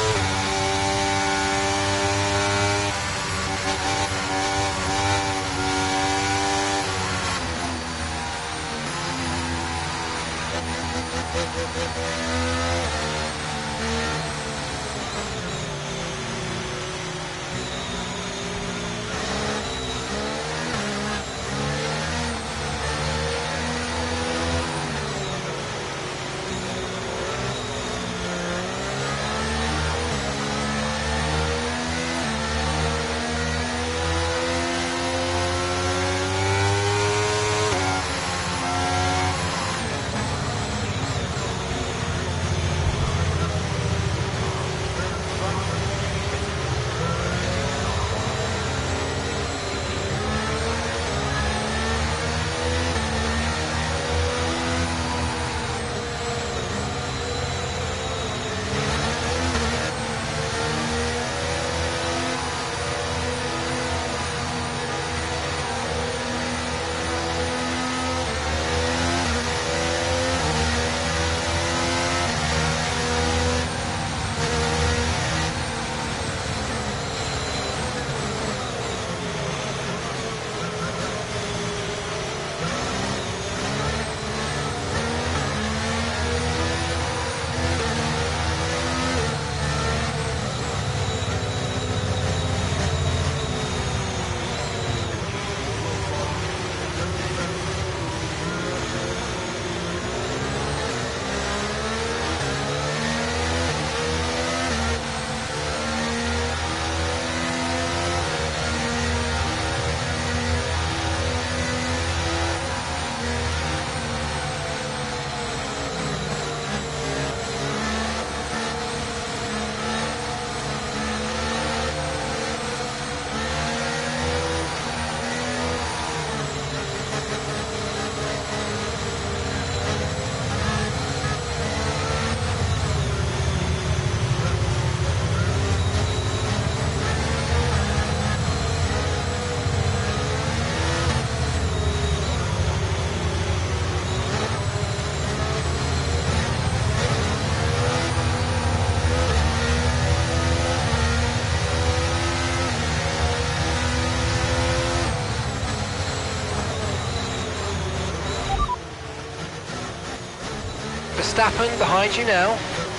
Verstappen behind you now.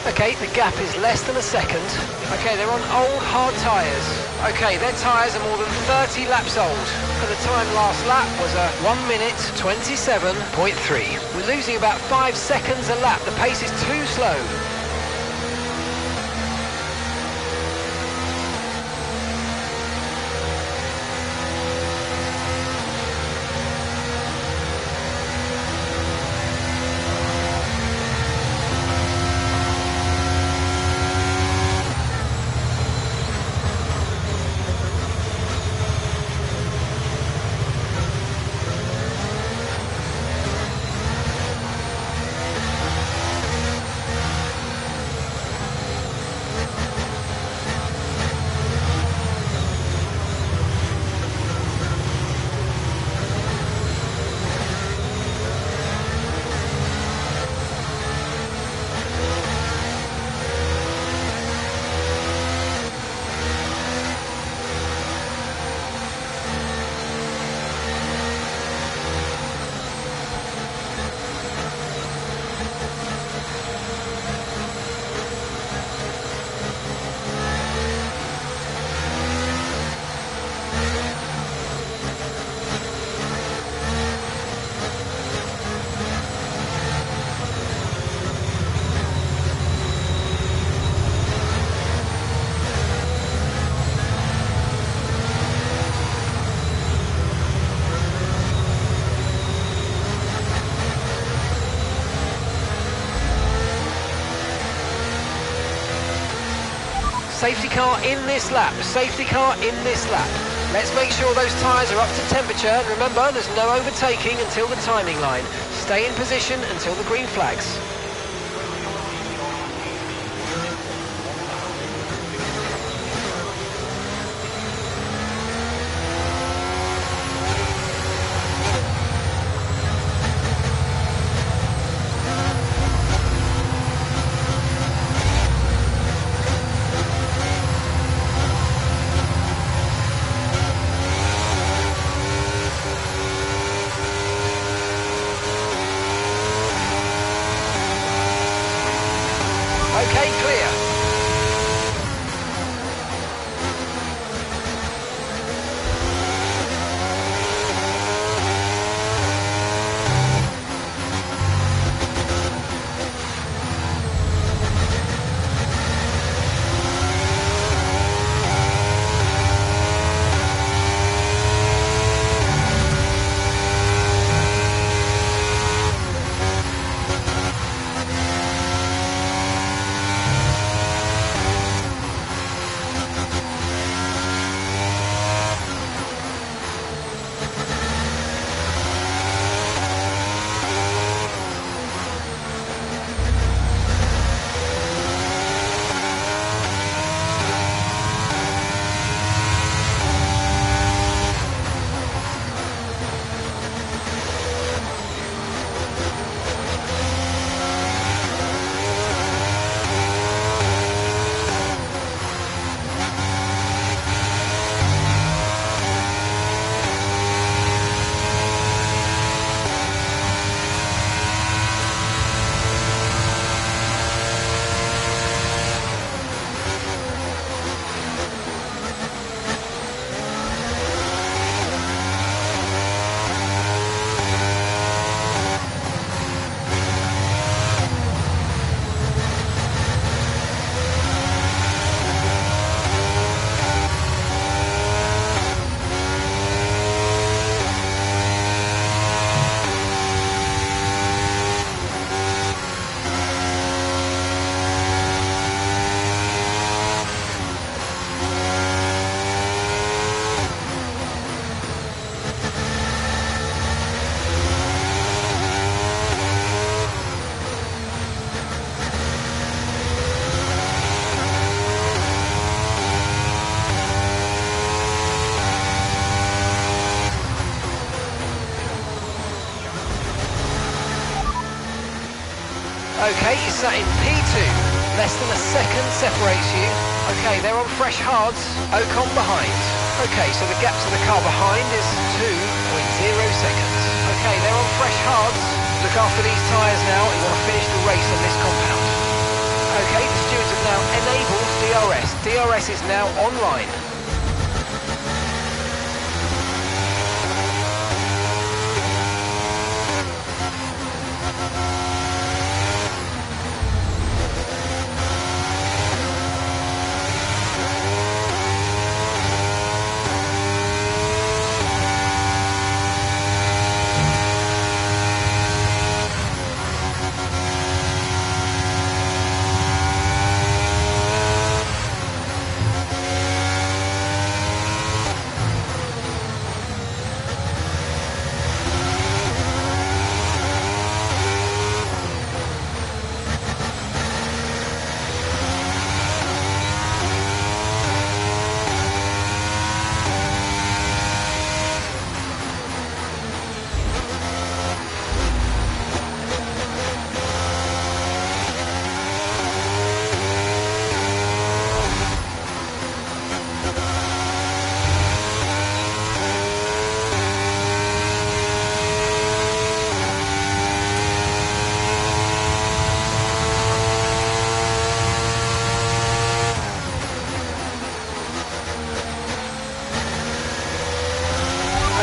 Okay, the gap is less than a second. Okay, they're on old hard tyres. Okay, their tyres are more than 30 laps old. And the time last lap was a 1 minute 27.3. We're losing about 5 seconds a lap. The pace is too slow. Safety car in this lap, safety car in this lap. Let's make sure those tyres are up to temperature. And remember, there's no overtaking until the timing line. Stay in position until the green flags. Okay, clear. Okay, you're sat in P2. Less than a second separates you. Okay, they're on fresh hards. Ocon behind. Okay, so the gap to the car behind is 2.0 seconds. Okay, they're on fresh hards. look after these tyres now. We want to finish the race on this compound. Okay, the stewards have now enabled DRS. DRS is now online.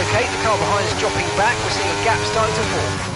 Okay, the car behind is dropping back. We're seeing a gap starting to form.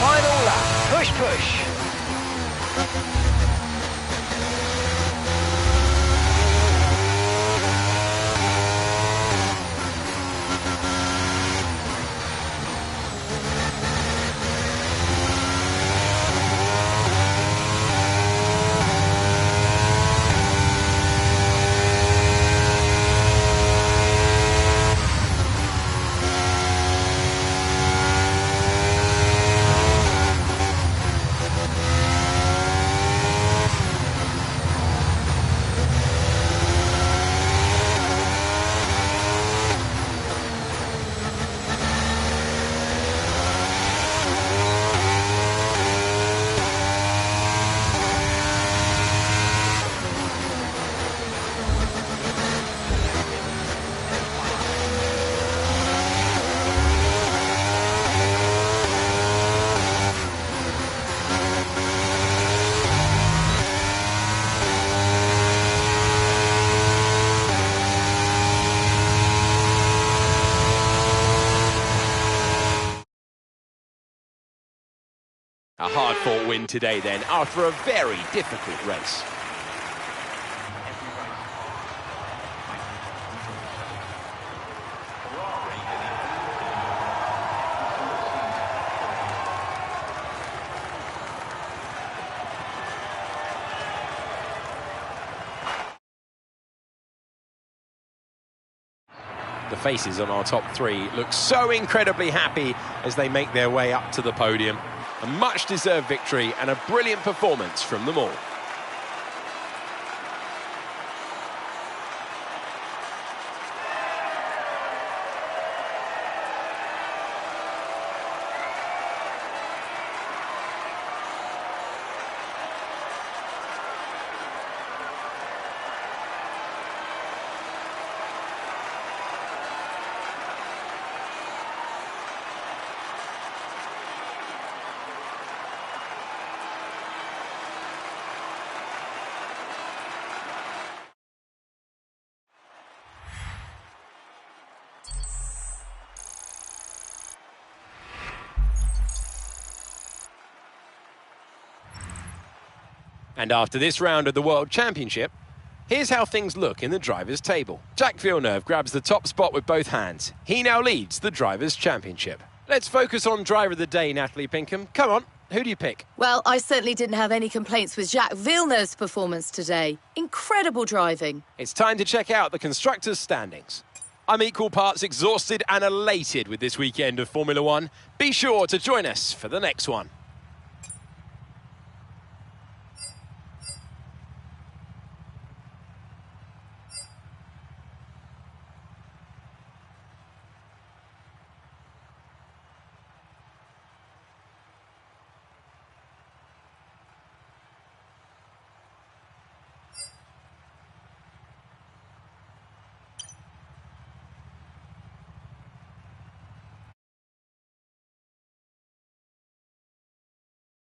Final lap, push, push. A hard-fought win today then, after a very difficult race. The faces on our top three look so incredibly happy as they make their way up to the podium. A much-deserved victory and a brilliant performance from them all. And after this round of the World Championship, here's how things look in the Drivers' Table. Jacques Villeneuve grabs the top spot with both hands. He now leads the Drivers' Championship. Let's focus on Driver of the Day, Natalie Pinkham. Come on, who do you pick? Well, I certainly didn't have any complaints with Jacques Villeneuve's performance today. Incredible driving. It's time to check out the Constructors' standings. I'm equal parts exhausted and elated with this weekend of Formula One. Be sure to join us for the next one.